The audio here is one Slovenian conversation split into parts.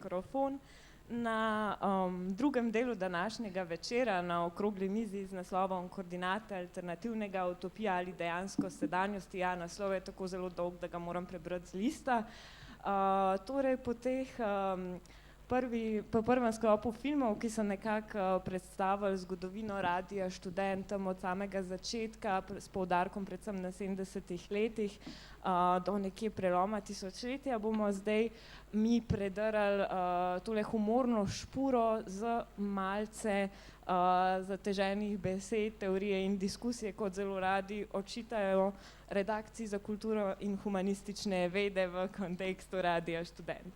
mikrofon. Na drugem delu današnjega večera na okrogli mizi z naslovom Koordinate alternativnega utopija ali dejansko sedanjosti. Ja, naslov je tako zelo dolg, da ga moram prebrati z lista. Torej, po prvem sklopu filmov, ki so nekako predstavili zgodovino Radia Študent od samega začetka, s poudarkom predvsem na 70-ih letih do nekje preloma tisočletja, bomo zdaj mi predrli tole humorno špuro z malce zateženih besed, teorije in diskusije, kot zelo radi očitajo redakciji za kulturo in humanistične vede v kontekstu Radia Študent.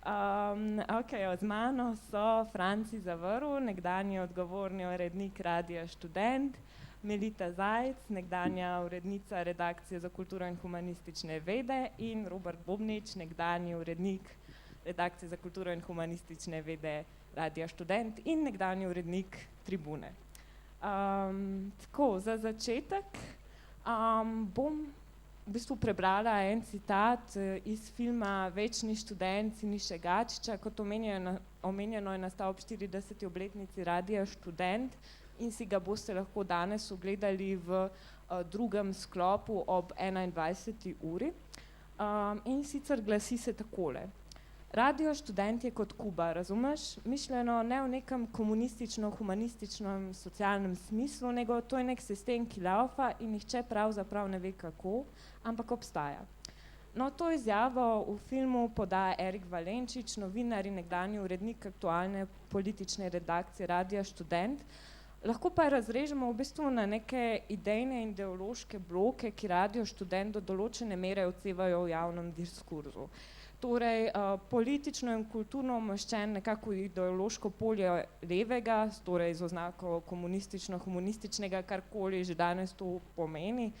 Z mano so Franci Zavrl, nekdanji odgovorni urednik Radia Študent, Melita Zajc, nekdanja urednica redakcije za kulturo in humanistične vede, in Robert Bobnič, nekdanji urednik redakcije za kulturo in humanistične vede Radia Študent in nekdanji urednik Tribune. Tako, za začetek bom v bistvu prebrala en citat iz filma Večni študent Siniše Gačiča. Kot omenjeno je nastal ob 40. obletnici Radia Študent in si ga boste lahko danes ogledali v drugem sklopu ob 21. uri. In sicer glasi se takole. Radio Študent je kot Kuba, razumeš? Mišljeno ne v nekem komunistično-humanističnem socialnem smislu, nego to je nek sistem, ki laufa in nihče pravzaprav ne ve kako, ampak obstaja. No, to izjavo v filmu podaja Erik Valenčič, novinar in nekdanji urednik aktualne politične redakcije Radia Študent. Lahko pa razrežemo v bistvu na neke idejne in ideološke bloke, ki Radio Študent do določene mere odsevajo v javnem diskurzu. Torej, politično in kulturno umeščen nekako ideološko polje levega, torej z oznako komunistično-humanističnega, karkoli že danes to pomeni,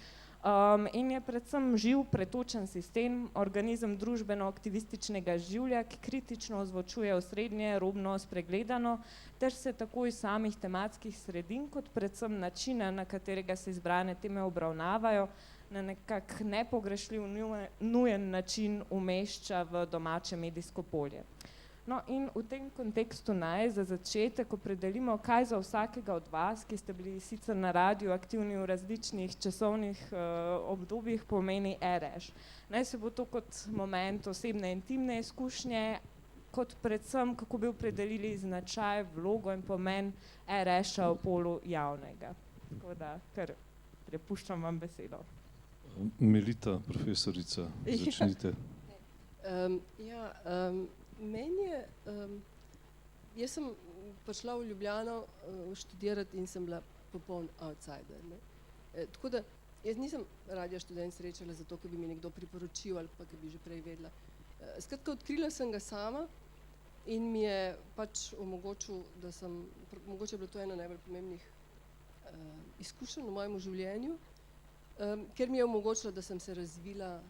in je predvsem živ, pretočen sistem, organizem družbeno-aktivističnega življa, ki kritično ozvočuje osrednje, robno, spregledano, ter se tako iz samih tematskih sredin, kot predvsem načina, na katerega se izbrane teme obravnavajo, na nekak nepogrešljiv, nujen način umešča v domače medijsko polje. No, in v tem kontekstu naj za začetek opredelimo, kaj za vsakega od vas, ki ste bili sicer na radiju aktivni v različnih časovnih obdobjih, pomeni RŠ. Naj se bo to kot moment osebne intimne izkušnje, kot predvsem, kako bi opredelili značaj, vlogo in pomen RŠ-a v polu javnega. Tako da, kar prepuščam vam besedo. Melita, profesorica, začnite. Meni je, jaz sem prišla v Ljubljano študirati in sem bila popoln outsider. Tako da jaz nisem Radia Študent srečala zato, ker bi mi nekdo priporočil ali pa ker bi že prej vedela. Skratka, odkrila sem ga sama in mi je pač omogočil, da sem, mogoče je bilo to ena najbolj pomembnih izkušenj v mojem življenju, ker mi je omogočilo, da sem se razvila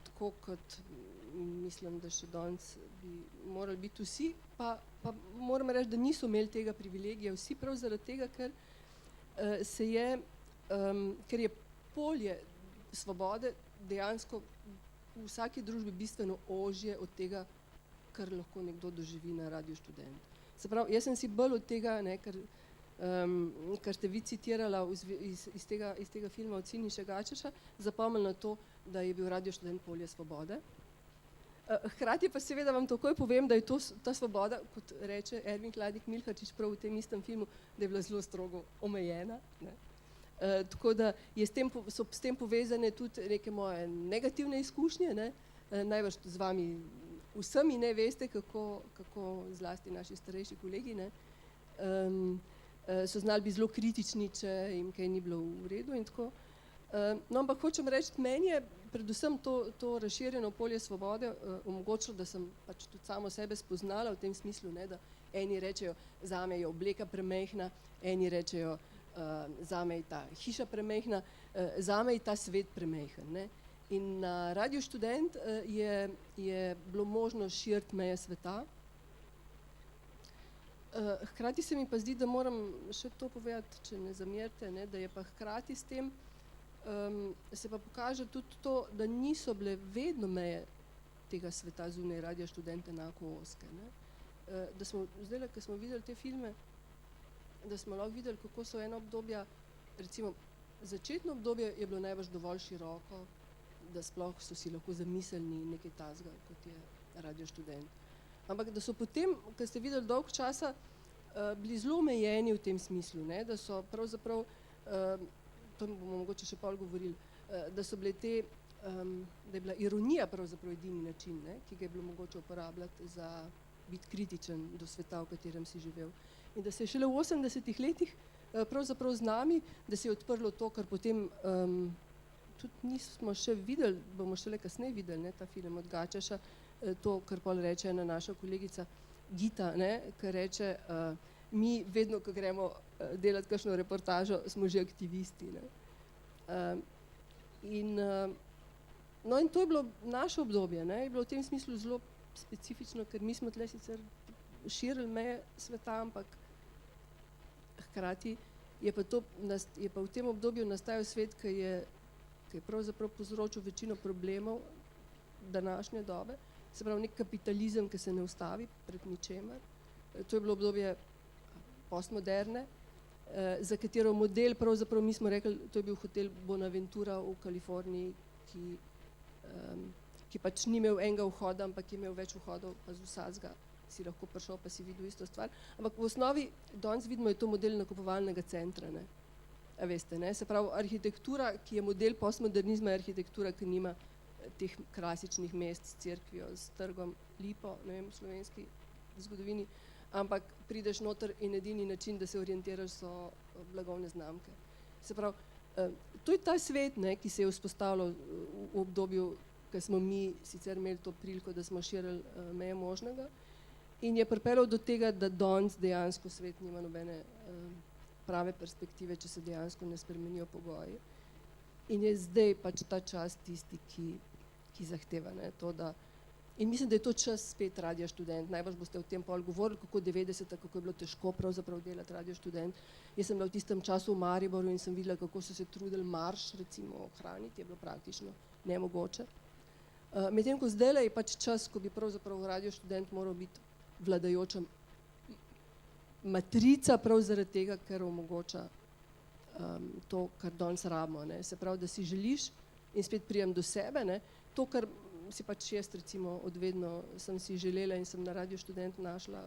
tako, kot mislim, da še danes bi morali biti vsi, pa moram reči, da niso imeli tega privilegija vsi, prav zaradi tega, ker ker je polje svobode dejansko v vsaki družbi bistveno ožje od tega, kar lahko nekdo doživi na Radiu Študent. Se pravi, jaz sem si bolj od tega, kar ste vi citirala iz tega filma od Siniše Gačiča, zapomnila to, da je bil Radio Študent polje svobode. Hkrati pa seveda vam takoj povem, da je ta svoboda, kot reče Ervin Hladnik Milharčič prav v tem istem filmu, da je bila zelo strogo omejena. Tako da so s tem povezane tudi neke moje negativne izkušnje. Najbrž z vami vsemi ne veste, kako zlasti naši starejši kolegi so znali biti zelo kritični, če jim kaj ni bilo v redu in tako. No, ampak hočem reči, meni je predvsem to razširjeno polje svobode omogočilo, da sem pač tudi samo sebe spoznala v tem smislu, da eni rečejo, zame je obleka premejhna, eni rečejo, zame je ta hiša premejhna, zame je ta svet premejhen. In na Radiu Študent je bilo možno širiti meje sveta. Hkrati se mi pa zdi, da moram še to povedati, če ne zamerite, da je pa hkrati s tem se pa pokaže tudi to, da niso bile vedno meje tega sveta zunaj Radia Študent enako ozke. Da smo zdaj, ko smo videli te filme, da smo lahko videli, kako so ena obdobja, recimo začetno obdobje je bilo najbrž dovolj široko, da sploh so si lahko zamislili nekaj tazga, kot je Radio Študent. Ampak da so potem, ko ste videli dolg časa, bili zelo omejeni v tem smislu, ne? Da so pravzaprav, to bomo mogoče še pol govorili, da so bile te, da je bila ironija pravzaprav edini način, ne? Ki ga je bilo mogoče uporabljati za biti kritičen do sveta, v katerem si živel. In da se je šele v 80-ih letih pravzaprav z nami, da se je odprlo to, kar potem tudi nismo še videli, bomo šele kasneje videli, ne, ta film od Gačeša, to, kar pol reče ena naša kolegica Gita, ne, kar reče, mi vedno, ko gremo delati kakšno reportažo, smo že aktivisti. Ne. No in to je bilo naše obdobje, ne, je bilo v tem smislu zelo specifično, ker mi smo tle sicer širili meje sveta, ampak hkrati je pa v tem obdobju nastajal svet, ki je pravzaprav povzročil večino problemov današnje dobe, se pravi nek kapitalizem, ki se ne ustavi pred ničemer. To je bilo obdobje postmoderne, za katero model pravzaprav mi smo rekli, to je bil hotel Bonaventura v Kaliforniji, ki pač ni imel enega vhoda, ampak je imel več vhodov, pa z vsakega si lahko prišel, pa si videl isto stvar. Ampak v osnovi, danes vidimo, je to model nakupovalnega centra, ne. A veste, ne? Se pravi, arhitektura, ki je model postmodernizma, je arhitektura, ki nima teh klasičnih mest s cerkvijo, s trgom, lipo, ne vem, v slovenski zgodovini, ampak prideš noter in edini način, da se orientiraš, so blagovne znamke. Se pravi, to je ta svet, ne, ki se je vzpostavljal v obdobju, ko smo mi sicer imeli to priliko, da smo širili meje možnega in je pripeljal do tega, da danes dejansko svet nima nobene prave perspektive, če se dejansko ne spremenijo pogoji. In je zdaj pač ta čas tisti, ki zahteva, ne, to, da... In mislim, da je to čas spet Radia Študent. Najbrž boste o tem pol govorili, kako 90-ta, kako je bilo težko pravzaprav delati Radio Študent. Jaz sem bila v tistem času v Mariboru in sem videla, kako so se trudili marš, recimo, ohraniti, je bilo praktično nemogoče. Medtem ko zdajle je pač čas, ko bi pravzaprav Radio Študent moral biti vladajoča matrica prav zaradi tega, ker omogoča to, kar danes rabimo, ne. Se pravi, da si želiš in spet prijem do sebe, ne, to, kar si pač jaz recimo odvedno sem si želela in sem na Radio Študent našla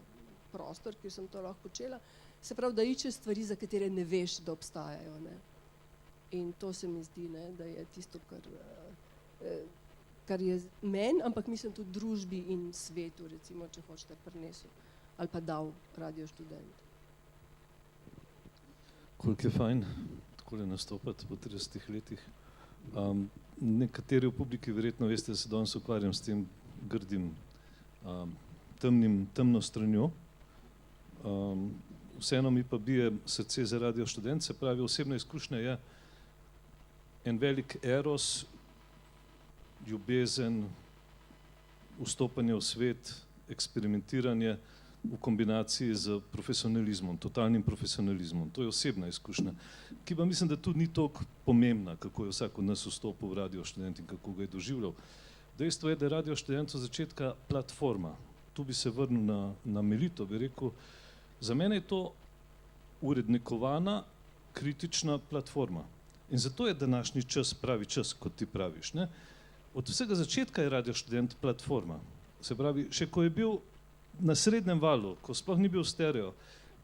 prostor, kjer sem to lahko počela, se pravi, da iščeš stvari, za katere ne veš, da obstajajo, ne. In to se mi zdi, ne, da je tisto, kar je meni, ampak mislim tudi družbi in svetu, recimo, če hočete, prinesel ali pa dal Radio Študent. Koliko je fajn takole nastopati po 30 letih. Nekateri v publiki verjetno veste, da se danes ukvarjam s tem grdim, temno stranjo. Vseeno mi pa bije srce za Radio Študent, se pravi, osebna izkušnja je en velik eros, ljubezen, vstopanje v svet, eksperimentiranje v kombinaciji z profesionalizmom, totalnim profesionalizmom. To je osebna izkušnja, ki pa mislim, da tudi ni toliko pomembna, kako je vsak od nas vstopil v Radio Študent in kako ga je doživljal. Dejstvo je, da je Radio Študent od začetka platforma. Tu bi se vrnil na Melito, bi rekel, za mene je to urednikovana, kritična platforma. In zato je današnji čas pravi čas, kot ti praviš, ne? Od vsega začetka je Radio Študent platforma. Se pravi, še ko je bil na srednjem valu, ko sploh ni bil stereo,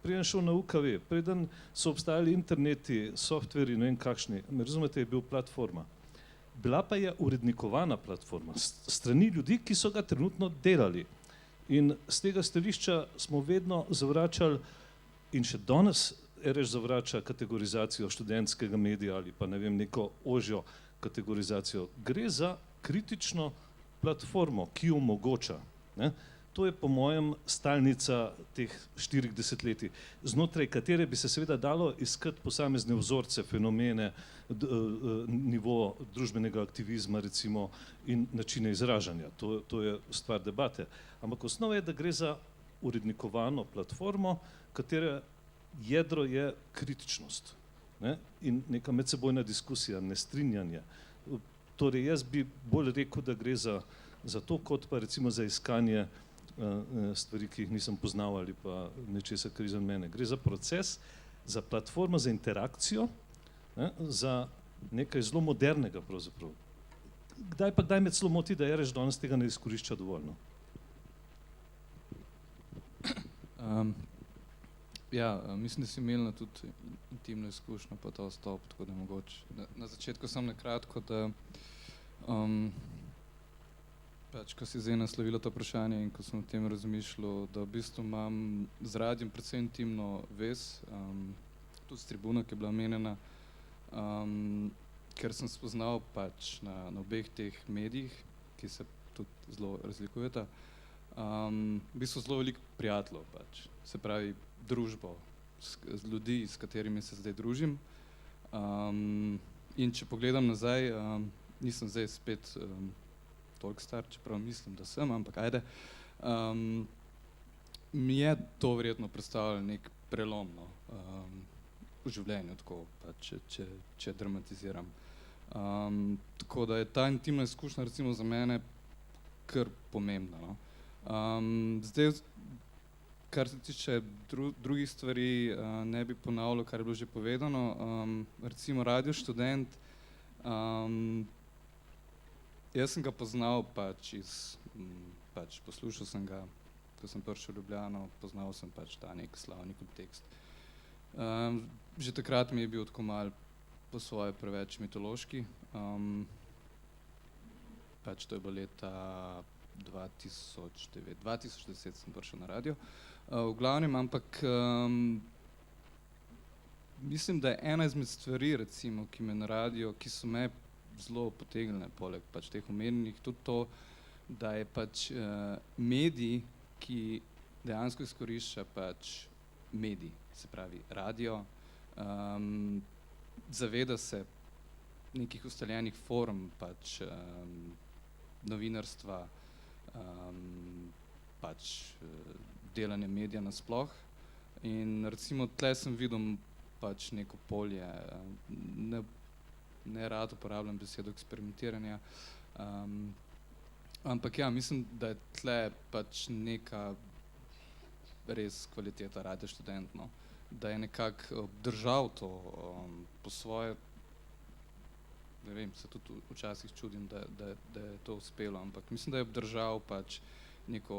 preden šel na UKV, preden so obstajali interneti, softveri, ne vem kakšni, me razumete, je bil platforma. Bila pa je urednikovana platforma, strani ljudi, ki so ga trenutno delali. In z tega stališča smo vedno zavračali in še danes RŠ zavrača kategorizacijo študentskega medija ali pa ne vem, neko ožjo kategorizacijo. Gre za kritično platformo, ki omogoča, ne? To je po mojem stalnica teh 40 letij, znotraj katere bi se seveda dalo iskati posamezne vzorce, fenomene, nivo družbenega aktivizma recimo in načine izražanja. To je stvar debate. Ampak osnova je, da gre za urednikovano platformo, katere jedro je kritičnost, ne? In neka medsebojna diskusija, nestrinjanje. Torej jaz bi bolj rekel, da gre za za to, kot pa recimo za iskanje stvari, ki jih nisem poznal ali pa nečesa, kar izven mene. Gre za proces, za platformo, za interakcijo, za nekaj zelo modernega pravzaprav. Kdaj me celo moti, da Ereš danes tega ne izkorišča dovolj? No? Mislim, da si imela tudi intimno izkušnjo pa ta vstop, tako da mogoče. Na začetku sem nekratko, da ko si zdaj naslovila to vprašanje in ko sem o tem razmišljal, da v bistvu imam z radijem predvsem intimno vez, tudi s tribuno, ki je bila omenjena, ker sem spoznal pač na obeh teh medijih, ki se tudi zelo razlikujeta, v bistvu zelo veliko prijateljev pač, se pravi družbo, z ljudi, s katerimi se zdaj družim. In če pogledam nazaj, nisem zdaj spet toliko star, čeprav mislim, da sem, ampak ajde, mi je to verjetno predstavljalo nek prelom, no, v življenju, tako pač, če dramatiziram. Tako da je ta intimna izkušnja recimo za mene kar pomembna, no. Zdaj, kar se tiče drugih stvari, ne bi ponavljal, kar je bilo že povedano. Recimo Radio Študent, jaz sem ga poznal poslušal sem ga, ko sem prišel v Ljubljano, poznal sem pač ta nek slavni kontekst. Že takrat mi je bil tako malo po svoje preveč mitološki. Pač to je bilo leta 2010 sem prišel na radio. V glavnem, ampak mislim, da je ena izmed stvari, recimo, ki me na radio, ki so me zelo potegnile, poleg pač teh omenjenih, tudi to, da je pač medij, ki dejansko izkorišča pač medij, se pravi radio, zaveda se nekih ustaljenih form pač novinarstva, pač delanje medija nasploh. In recimo tle sem videl pač neko polje, ne rad uporabljam besedo eksperimentiranja, ampak ja, mislim, da je tle pač neka res kvaliteta Radio Študent, no, da je nekako obdržal to po svoje, ne vem, se tudi včasih čudim, da je to uspelo, ampak mislim, da je obdržal pač neko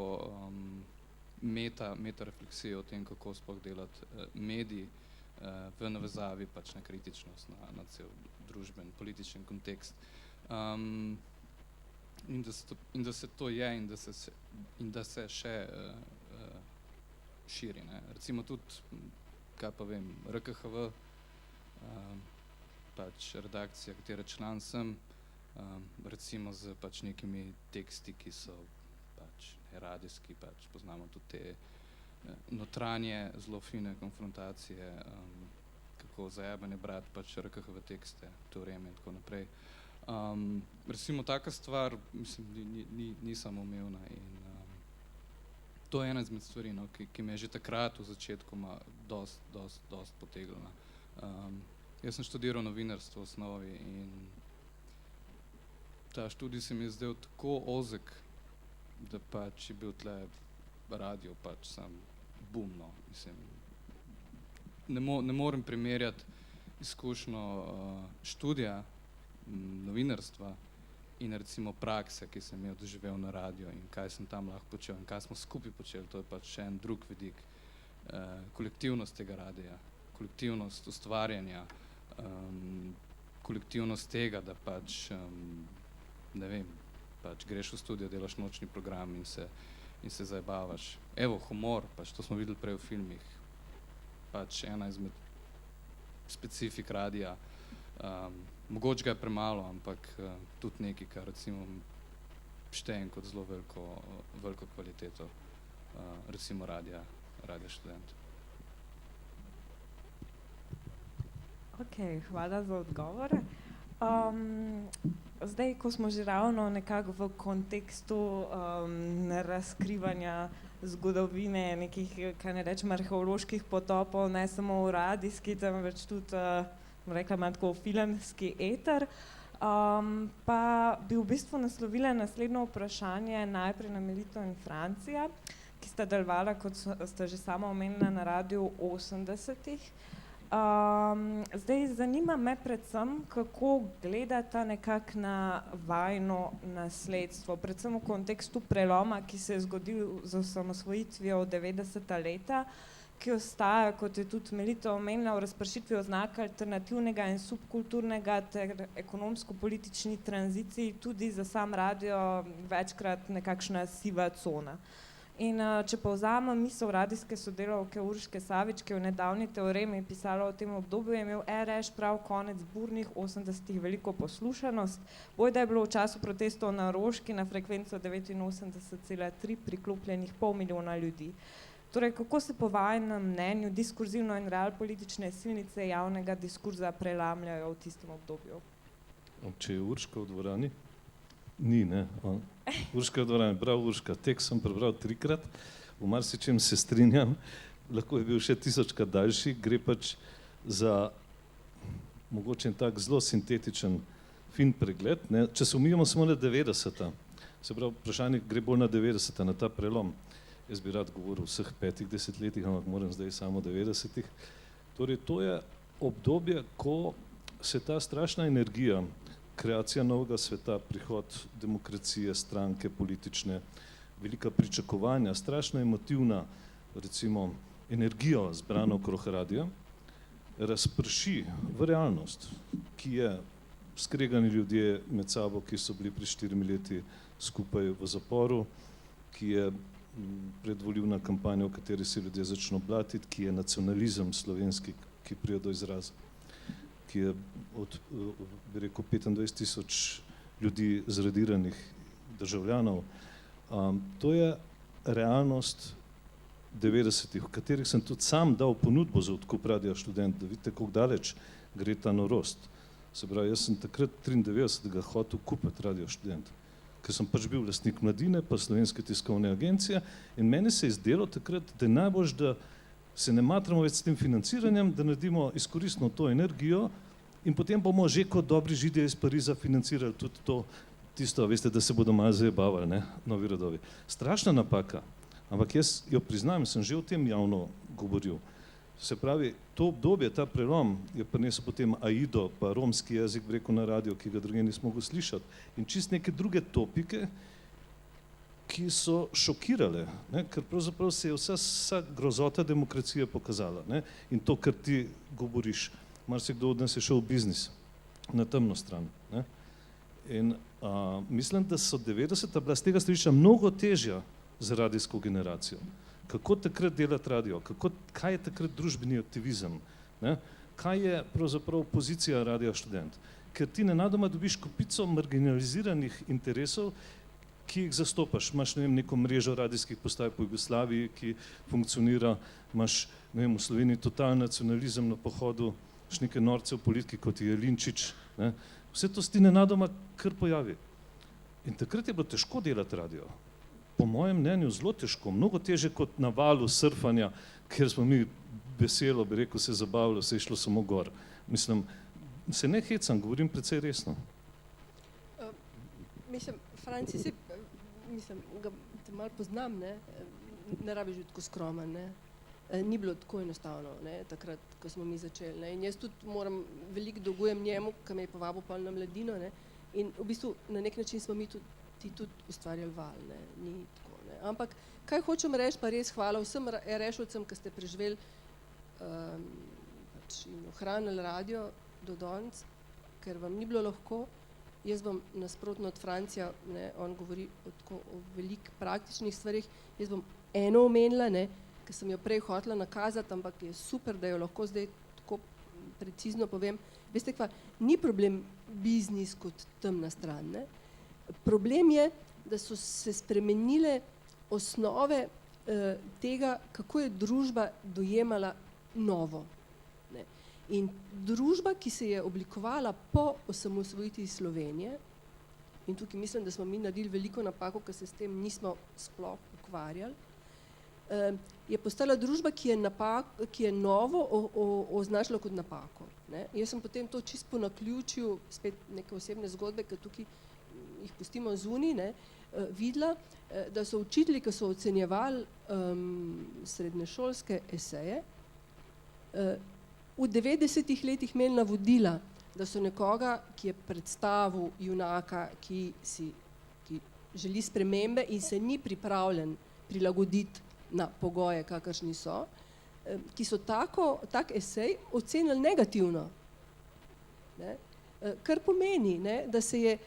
meta refleksijo o tem, kako sploh delati medij v navezavi pač na kritičnost, na cel družben, političen kontekst. In da se to je in da se še širi, ne. Recimo tudi, kaj pa vem, RKHV, pač redakcija, katere član sem, recimo z pač nekimi teksti, ki so pač radijski, pač poznamo tudi te notranje, zelo fine konfrontacije, kako zajebane brati pač RKHV tekste, teoreme in tako naprej. Recimo taka stvar, mislim, ni samoumevna in to je ena izmed stvari, no, ki me je že takrat v začetku dost potegnila. Jaz sem študiral novinarstvo v osnovi in ta študij se mi je zdel tako ozek, da pač je bil tle radio pač sam bum, no, mislim. Ne morem primerjati izkušnjo študija novinarstva in recimo prakse, ki sem jo doživel na radio in kaj sem tam lahko počel in kaj smo skupaj počeli, to je pač še en drug vidik. Kolektivnost tega radia, kolektivnost ustvarjanja, kolektivnost tega, da pač, ne vem, pač greš v studio, delaš nočni program in se zajebavaš. Evo, humor, pač to smo videli prej v filmih, pač ena izmed specifik radia. Mogoče ga je premalo, ampak tudi nekaj, kar recimo štejem kot zelo veliko kvaliteto, recimo Radio Študent. Ok, hvala za odgovore. Zdaj, ko smo že ravno nekako v kontekstu razkrivanja zgodovine nekih, kaj ne rečem, arheoloških potopov, ne samo v radijski, temveč tudi, rekla ima tako filmski eter. Pa bi v bistvu naslovila naslednje vprašanje najprej na Melito in Francija, ki sta delovala, kot sta že sama omenila, na radiju v 80-ih. Zdaj, zanima me predvsem, kako gledata nekako na vajno nasledstvo, predvsem v kontekstu preloma, ki se je zgodil z osamosvojitvijo v 90-ta leta, ki ostaja, kot je tudi Melita omenila, v razpršitvi oznak alternativnega in subkulturnega ter ekonomsko-politični tranziciji tudi za sam radio večkrat nekakšna siva cona. In če povzamem misel radijske sodelavke Urške Savič, ki je v nedavni Teoremi pisala o tem obdobju, je imel RŠ prav konec burnih 80-ih veliko poslušanost, bojda je bilo v času protestov na Roški na frekvenco 89,3 priklopljenih 500 000 ljudi. Torej, kako se po vajinem mnenju diskurzivno in realpolitične silnice javnega diskurza prelamljajo v tistem obdobju? Če je Urška v dvorani? Ni, ne? Urška v dvorani, prav Urška, tekst sem prebral 3-krat, v marsičem se strinjam, lahko je bil še 1000-krat daljši, gre pač za mogoče tak zelo sintetičen, fin pregled, ne? Če se umijemo samo na 90-ta, se pravi, vprašanje gre bolj na 90-ta, na ta prelom. Jaz bi rad govoril o vseh 5 desetletjih, ampak moram zdaj samo 90-ih. Torej, to je obdobje, ko se ta strašna energija, kreacija novega sveta, prihod demokracije, stranke politične, velika pričakovanja, strašno emotivna, recimo, energijo zbrano okrog radia, razprši v realnost, ki je skregani ljudje med sabo, ki so bili pred 4 leti skupaj v zaporu, ki je predvoljivna kampanja, v kateri se ljudje začno blatiti, ki je nacionalizem slovenski, ki pride do izraza, ki je od, bi rekel, 25 000 ljudi zradiranih državljanov. To je realnost 90-ih, v katerih sem tudi sam dal ponudbo za odkup Radia Študent, da vidite, kako daleč gre ta norost. Se pravi, jaz sem takrat 93. hotel kupiti Radio Študent, ker sem pač bil lastnik Mladine, pa Slovenske tiskovne agencije in meni se je zdelo takrat, da je najbolj, da se ne matramo več s tem financiranjem, da naredimo izkoristno to energijo in potem bomo že kot dobri Židje iz Pariza financirali tudi to, tisto, veste, da se bodo malo zajebavali, ne, novi rodovi. Strašna napaka, ampak jaz jo priznam, sem že o tem javno govoril. Se pravi, to obdobje, ta prelom je prinesel potem Aido, pa romski jezik bi rekel na radio, ki ga druge nismo mogli slišati. In čist neke druge topike, ki so šokirale, ne? Ker pravzaprav se je vsa grozota demokracije pokazala. Ne? In to, kar ti govoriš, marsikdo od nas je šel v biznis, na temno stran. Ne? In mislim, da so 90-ta bila z tega stališča mnogo težja za radijsko generacijo. Kako takrat delati radio, kaj je takrat družbeni aktivizem, ne? Kaj je pravzaprav pozicija Radia Študent. Ker ti nenadoma dobiš kupico marginaliziranih interesov, ki jih zastopaš. Imaš, ne vem, neko mrežo radijskih postaj po Jugoslaviji, ki funkcionira, imaš, ne vem, v Sloveniji totalni nacionalizem na pohodu, imaš neke norce v politiki, kot je Jelinčič, ne? Vse to se ti nenadoma kar pojavi. In takrat je bilo težko delati radio. Po mojem mnenju zelo težko, mnogo teže kot na valu surfanja, kjer smo mi veselo, bi rekel, se zabavljali, se je šlo samo gor. Mislim, se ne hecam, govorim precej resno. Mislim, Franci, ga te malo poznam, ne rabiš biti tako skromen, ne. Ni bilo tako enostavno, ne, takrat, ko smo mi začeli, ne. In jaz tudi moram, veliko dolgujem njemu, ki me je povabil pol na Mladino, ne. In v bistvu na nek način smo mi tudi ustvarjali val, ne, ni tako, ne. Ampak kaj hočem reči, pa res hvala vsem RŠ-ovcem, ki ste preživeli pač in ohranili radio do danes, ker vam ni bilo lahko. Jaz bom nasprotno od Francija, ne, on govori o veliko praktičnih stvarih, jaz bom eno omenila, ne, ker sem jo prej hotela nakazati, ampak je super, da jo lahko zdaj tako precizno povem. Veste kva, ni problem biznis kot temna stran, ne. Problem je, da so se spremenile osnove tega, kako je družba dojemala novo. Ne. In družba, ki se je oblikovala po osamosvojitvi Slovenije, in tukaj mislim, da smo mi naredili veliko napako, ker se s tem nismo sploh ukvarjali, je postala družba, ki je novo označila kot napako. Ne? Jaz sem potem to čisto po naključju, spet neke osebne zgodbe, ki tukaj jih pustimo zunaj, ne, videla, da so učitelji, ki so ocenjevali srednješolske eseje, v 90-ih letih imeli navodila, da so nekoga, ki je predstavil junaka, ki želi spremembe in se ni pripravljen prilagoditi na pogoje, kakršni so, ki so tak esej ocenili negativno. Ne? Kar pomeni, ne, da se je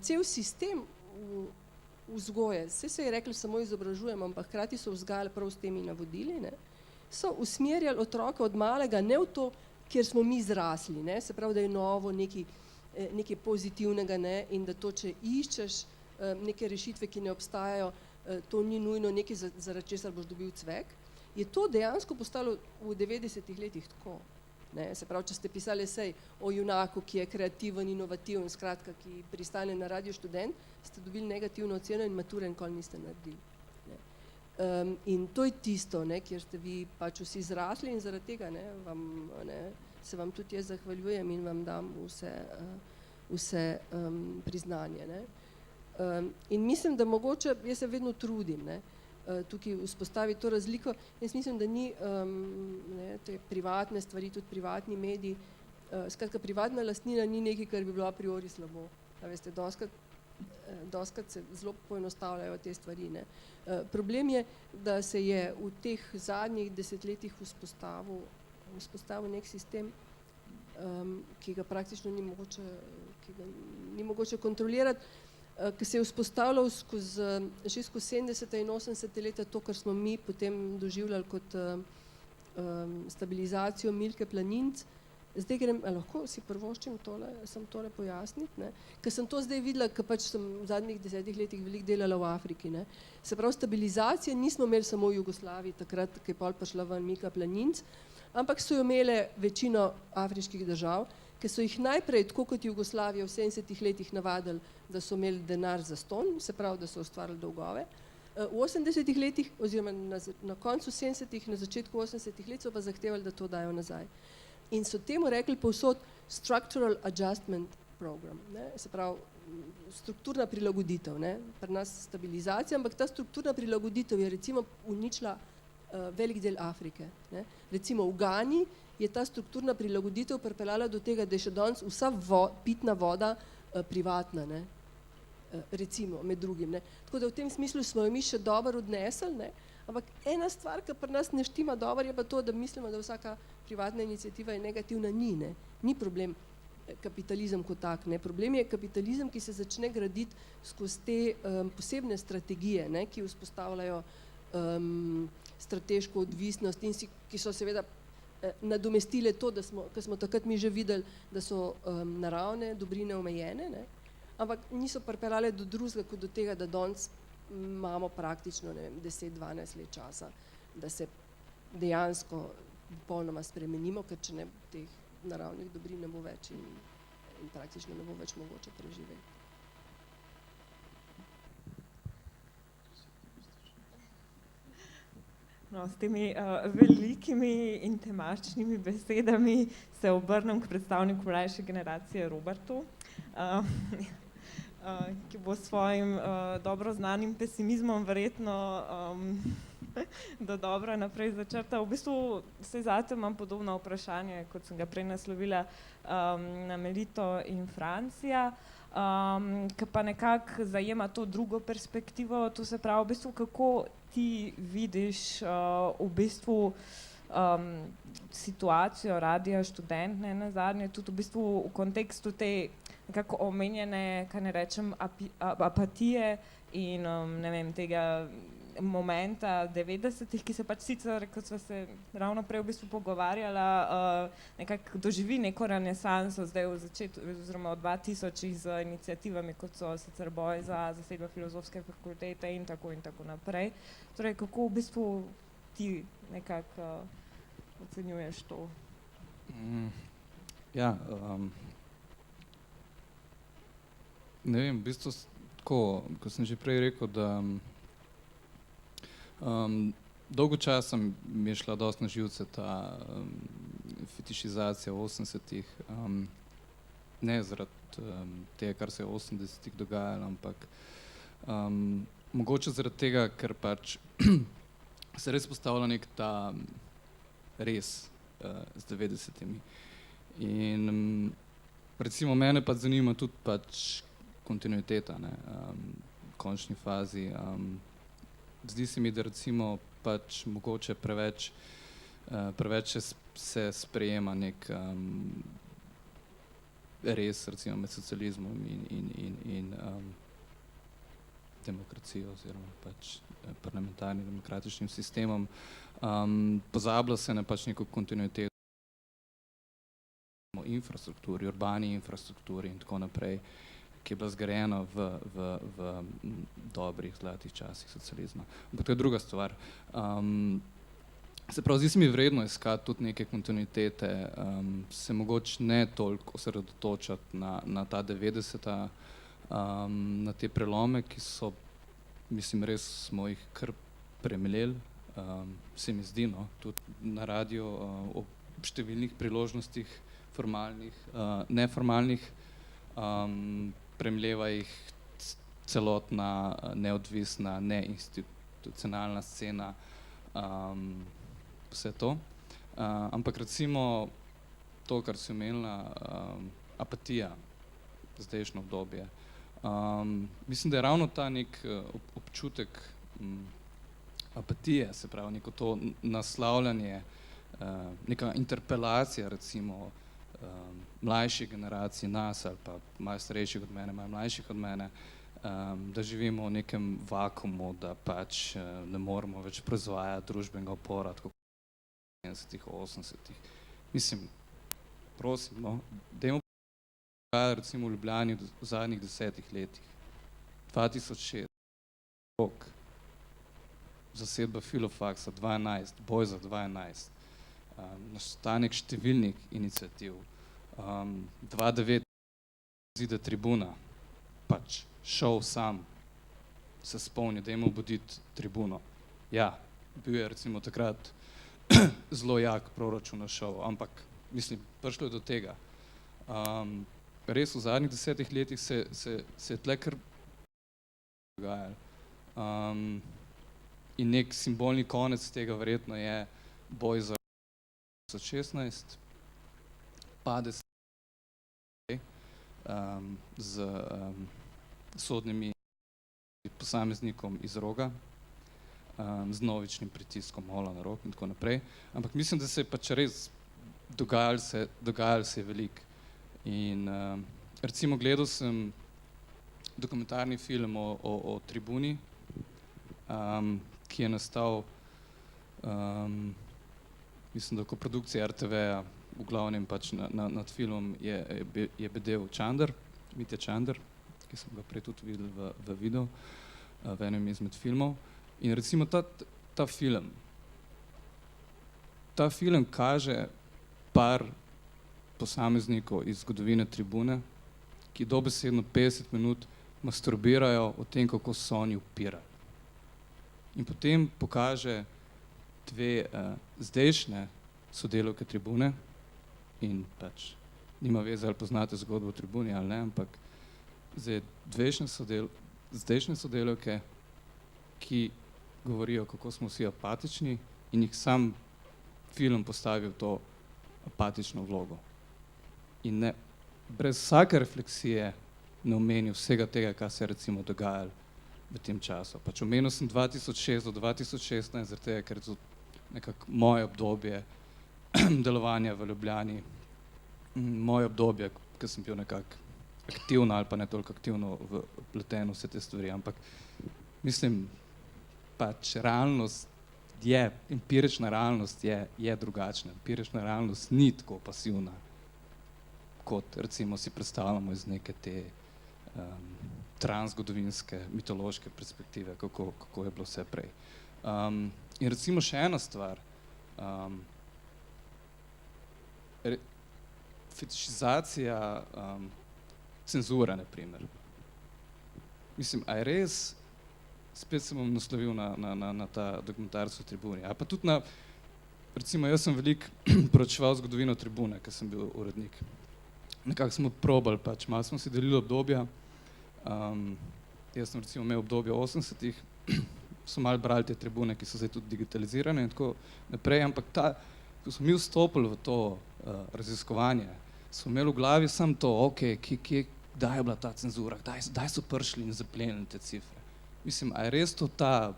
cel sistem vzgoje, se je rekli, samo izobražujemo, ampak hkrati so vzgajali prav s temi navodili, ne, so usmerjali otroka od malega ne v to, kjer smo mi zrasli, ne, se pravi, da je novo nekaj pozitivnega, ne, in da to, če iščeš neke rešitve, ki ne obstajajo, to ni nujno nekaj, zaradi česar boš dobil cvek, je to dejansko postalo v 90-ih letih tako. Ne, se pravi, če ste pisali esej o junaku, ki je kreativen, inovativen, skratka, ki pristane na Radio Študent, ste dobili negativno oceno in mature nikoli niste naredili. Ne. In to je tisto, ne, kjer ste vi pač vsi zrasli in zaradi tega se vam tudi jaz zahvaljujem in vam dam vse priznanje. Ne. In mislim, da mogoče, jaz se vedno trudim, ne, tukaj vzpostaviti to razliko. Jaz mislim, da ni te privatne stvari, tudi privatni mediji, skratka, privatna lastnina ni nekaj, kar bi bilo a priori slabo. A veste, dostikrat se zelo poenostavljajo te stvari. Ne. Problem je, da se je v teh zadnjih desetletjih vzpostavil nek sistem, ki ga praktično ni mogoče kontrolirati, ki se je vzpostavljal že skozi 70. in 80. leta, to, kar smo mi potem doživljali kot stabilizacijo Milke Planinc. Zdaj grem, lahko si prvoščim tole pojasniti, ne? Ker sem to zdaj videla, ker pač sem v zadnjih 10 letih veliko delala v Afriki. Ne? Se pravi, stabilizacije nismo imeli samo v Jugoslaviji, takrat, ko je pol prišla ven Milka Planinc, ampak so jo imele večino afriških držav, ki so jih najprej, tako kot Jugoslavija v 70 letih navadili, da so imeli denar za ston, se pravi, da so ustvarili dolgove. V 80 letih, oziroma na koncu 70-ih, na začetku 80 let so pa zahtevali, da to dajo nazaj. In so temu rekli povsod Structural Adjustment Program, ne? Se pravi, strukturna prilagoditev, ne? Pri nas stabilizacija, ampak ta strukturna prilagoditev je recimo uničila velik del Afrike. Ne? Recimo v Gani je ta strukturna prilagoditev pripeljala do tega, da je še danes vsa pitna voda privatna, ne? Recimo, med drugim. Ne? Tako da v tem smislu smo jo mi še dobro odnesli, ne? Ampak ena stvar, ki pri nas ne štima dobro, je pa to, da mislimo, da vsaka privatna iniciativa je negativna. Ne? Ni problem kapitalizem kot tak, ne? Problem je kapitalizem, ki se začne graditi skozi te posebne strategije, ne? Ki vzpostavljajo strateško odvisnost in ki so seveda nadomestile to, ko smo takrat mi že videli, da so naravne dobrine omejene, ne? Ampak niso pripeljale do drugega kot do tega, da danes imamo praktično 10-12 let časa, da se dejansko popolnoma spremenimo, ker če ne teh naravnih dobrin ne bo več in praktično ne bo več mogoče preživeti. No, s temi velikimi in temačnimi besedami se obrnem k predstavniku mlajše generacije Robertu, ki bo s svojim dobro znanim pesimizmom verjetno do dobro naprej začrtal. V bistvu se zate imam podobno vprašanje, kot sem ga prej naslovila na Melito in Francija, ki pa nekako zajema to drugo perspektivo, to se pravi, v bistvu, kako ti vidiš v bistvu situacijo Radia Študent, ne nazadnje, tudi v bistvu v kontekstu te nekako omenjene, kaj ne rečem, apatije in ne vem, tega momenta 90-ih, ki se pač sicer, kot sva se ravno prej v bistvu pogovarjala, nekako doživi neko renesanso zdaj v začetku, oziroma v 2000-ih z iniciativami, kot so sicer boj za zasedbo filozofske fakultete in tako naprej. Torej, kako v bistvu ti nekako ocenjuješ to? Ja, ne vem, v bistvu tako, kot sem že prej rekel, da dolgo časa mi je šla dosti na živce ta fetišizacija v 80-ih. Ne zaradi tega, kar se je v 80-ih dogajalo, ampak mogoče zaradi tega, ker pač se res postavlja nek ta res z 90-imi. In recimo mene pa zanima tudi pač kontinuiteta, ne, v končni fazi. Zdi se mi, da recimo pač mogoče preveč se sprejema nek res recimo med socializmom in demokracijo oziroma pač parlamentarnim demokratičnim sistemom. Pozablja se na pač neko kontinuiteto infrastrukturi, urbani infrastrukturi in tako naprej, ki je bila zgrajena v dobrih, zlatih časih socializma. Ampak to je druga stvar. Se pravi, zdi se mi vredno iskati tudi neke kontinuitete, se mogoče ne toliko osredotočati na ta 90-ta, na te prelome, ki so, mislim, res smo jih kar premleli, se mi zdi, no, tudi na radiju ob številnih priložnostih, formalnih, neformalnih, premljeva jih celotna neodvisna, neinstitucionalna scena, vse to. Ampak recimo to, kar si omenila, apatija, zdajšnje obdobje. Mislim, da je ravno ta nek občutek apatije, se pravi neko to naslavljanje, neka interpelacija recimo mlajših generacij nas ali pa malo starejših od mene, malo mlajših od mene, da živimo v nekem vakuumu, da pač ne moremo več proizvajati družbenega upora, tako kot v 70-ih, 80-ih. Mislim, prosim, no, dajmo recimo v Ljubljani v zadnjih 10 letih. 2006, rok, zasedba Filofaksa 2011, boj za 2011, nastanek številnih iniciativ, 2009 zide Tribuna, pač šel sam, se spomni, dajmo obuditi Tribuno. Ja, bil je recimo takrat zelo jak proračun na šov, ampak mislim, prišlo je do tega. Res v zadnjih 10 letih se je tle kar dogajalo. In nek simbolni konec tega verjetno je boj za 2016, pade se z sodnimi posameznikom iz Roga, z novičnim pritiskom Mola na rok in tako naprej. Ampak mislim, da se je pač res dogajalo se je veliko. In recimo gledal sem dokumentarni film o Tribuni, ki je nastal, mislim, da koprodukcija RTV-ja, v glavnem pač nad filmom je bedel Čander, Mitja Čander, ki sem ga prej tudi videl v videu, v enem izmed filmov. In recimo ta film kaže par posameznikov iz zgodovine Tribune, ki dobesedno 50 minut masturbirajo o tem, kako so oni upirali. In potem pokaže dve zdajšnje sodelavke Tribune in pač nima veze, ali poznate zgodbo o Tribuni ali ne, ampak zdajšnje sodelavke, ki govorijo, kako smo vsi apatični in jih sam film postavi v to apatično vlogo. In ne, brez vsake refleksije ne omeni vsega tega, kar se je recimo dogajalo v tem času. Pač omenil sem 2006 do 2016, zaradi tega, ker je to nekako moje obdobje delovanja v Ljubljani, moje obdobje, ko sem bil nekako aktivno ali pa ne toliko aktivno vpleten v vse te stvari, ampak mislim, pač realnost je, empirična realnost je drugačna. Empirična realnost ni tako pasivna, kot recimo si predstavljamo iz neke te transzgodovinske, mitološke perspektive, kako je bilo vse prej. In recimo še ena stvar, fetišizacija cenzure, na primer. Mislim, a je res spet se bom naslovil na ta dokumentarec v Tribuni. A pa tudi recimo jaz sem veliko proučeval zgodovino Tribune, ker sem bil urednik. Nekako smo probali, pač malo smo si delili obdobja. Jaz sem recimo imel obdobje 80-ih, so malo brali te Tribune, ki so zdaj tudi digitalizirane in tako naprej, ampak ko smo mi vstopili v to raziskovanje, smo imeli v glavi samo to, kdaj je bila ta cenzura, kdaj so prišli in zaplenili te cifre. Mislim, a je res to ta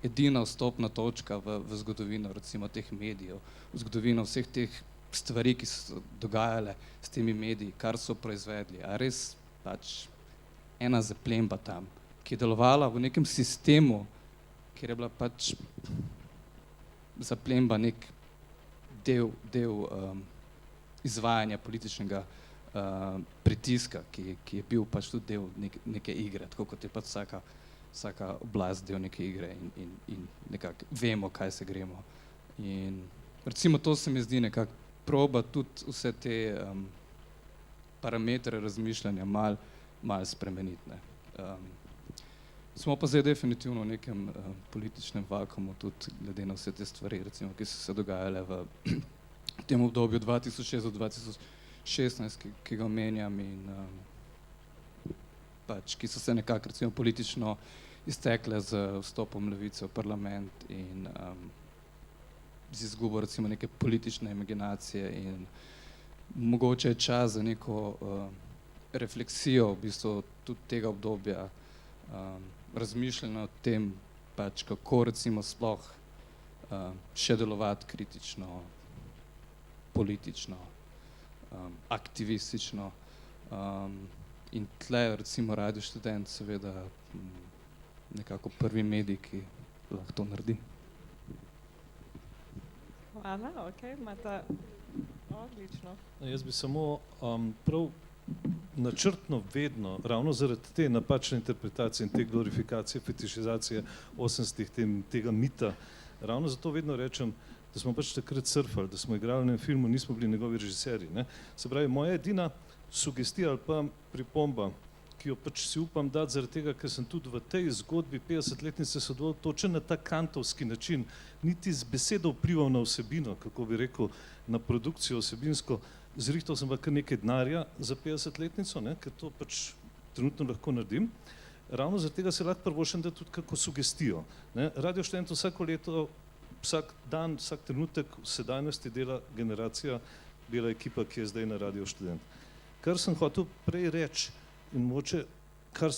edina vstopna točka v zgodovino, recimo teh medijev, v zgodovino vseh teh stvari, ki so dogajale s temi mediji, kar so proizvedli, a res pač ena zaplemba tam, ki je delovala v nekem sistemu, kjer je bila pač zaplemba nek del izvajanja političnega pritiska, ki je bil pač tudi del neke igre, tako kot je pač vsaka oblast del neke igre in nekako vemo, kaj se gremo. In recimo to se mi zdi nekako proba tudi vse te parametre razmišljanja malo spremeniti. Smo pa zdaj definitivno v nekem političnem vakuumu, tudi glede na vse te stvari, recimo, ki so se dogajale v tem obdobju 2006 do 2016, ki ga omenjam in pač, ki so se nekako recimo politično iztekle z vstopom Levice v parlament in z izgubo recimo neke politične imaginacije in mogoče je čas za neko refleksijo v bistvu tudi tega obdobja, razmišljanja o tem, pač kako recimo sploh še delovati kritično, politično, aktivistično in tle recimo Radio Študent seveda nekako prvi medij, ki lahko to naredi. Hvala, imate odlično. Jaz bi samo prav načrtno vedno, ravno zaradi te napačne interpretacije in te glorifikacije, fetišizacije 80-ih, tega mita, ravno zato vedno rečem, da smo pač takrat surfali, da smo igrali na filmu, nismo bili njegovi režiserji. Se pravi, moja edina sugestija ali pa pripomba, ki jo pač si upam dati zaradi tega, ker sem tudi v tej zgodbi 50-letnice sodeloval točno na ta kantovski način, niti z besedo vplival na vsebino, kako bi rekel, na produkcijo vsebinsko, zrihtal sem pa kar nekaj denarja za 50-letnico, ker to pač trenutno lahko naredim. Ravno zaradi tega se lahko prvošem da tudi kako sugestijo. Radio Študent vsako leto, vsak dan, vsak trenutek v sedajnosti dela generacija, dela ekipa, ki je zdaj na Radio Študent. Kar sem hotel prej reči in mogoče, kar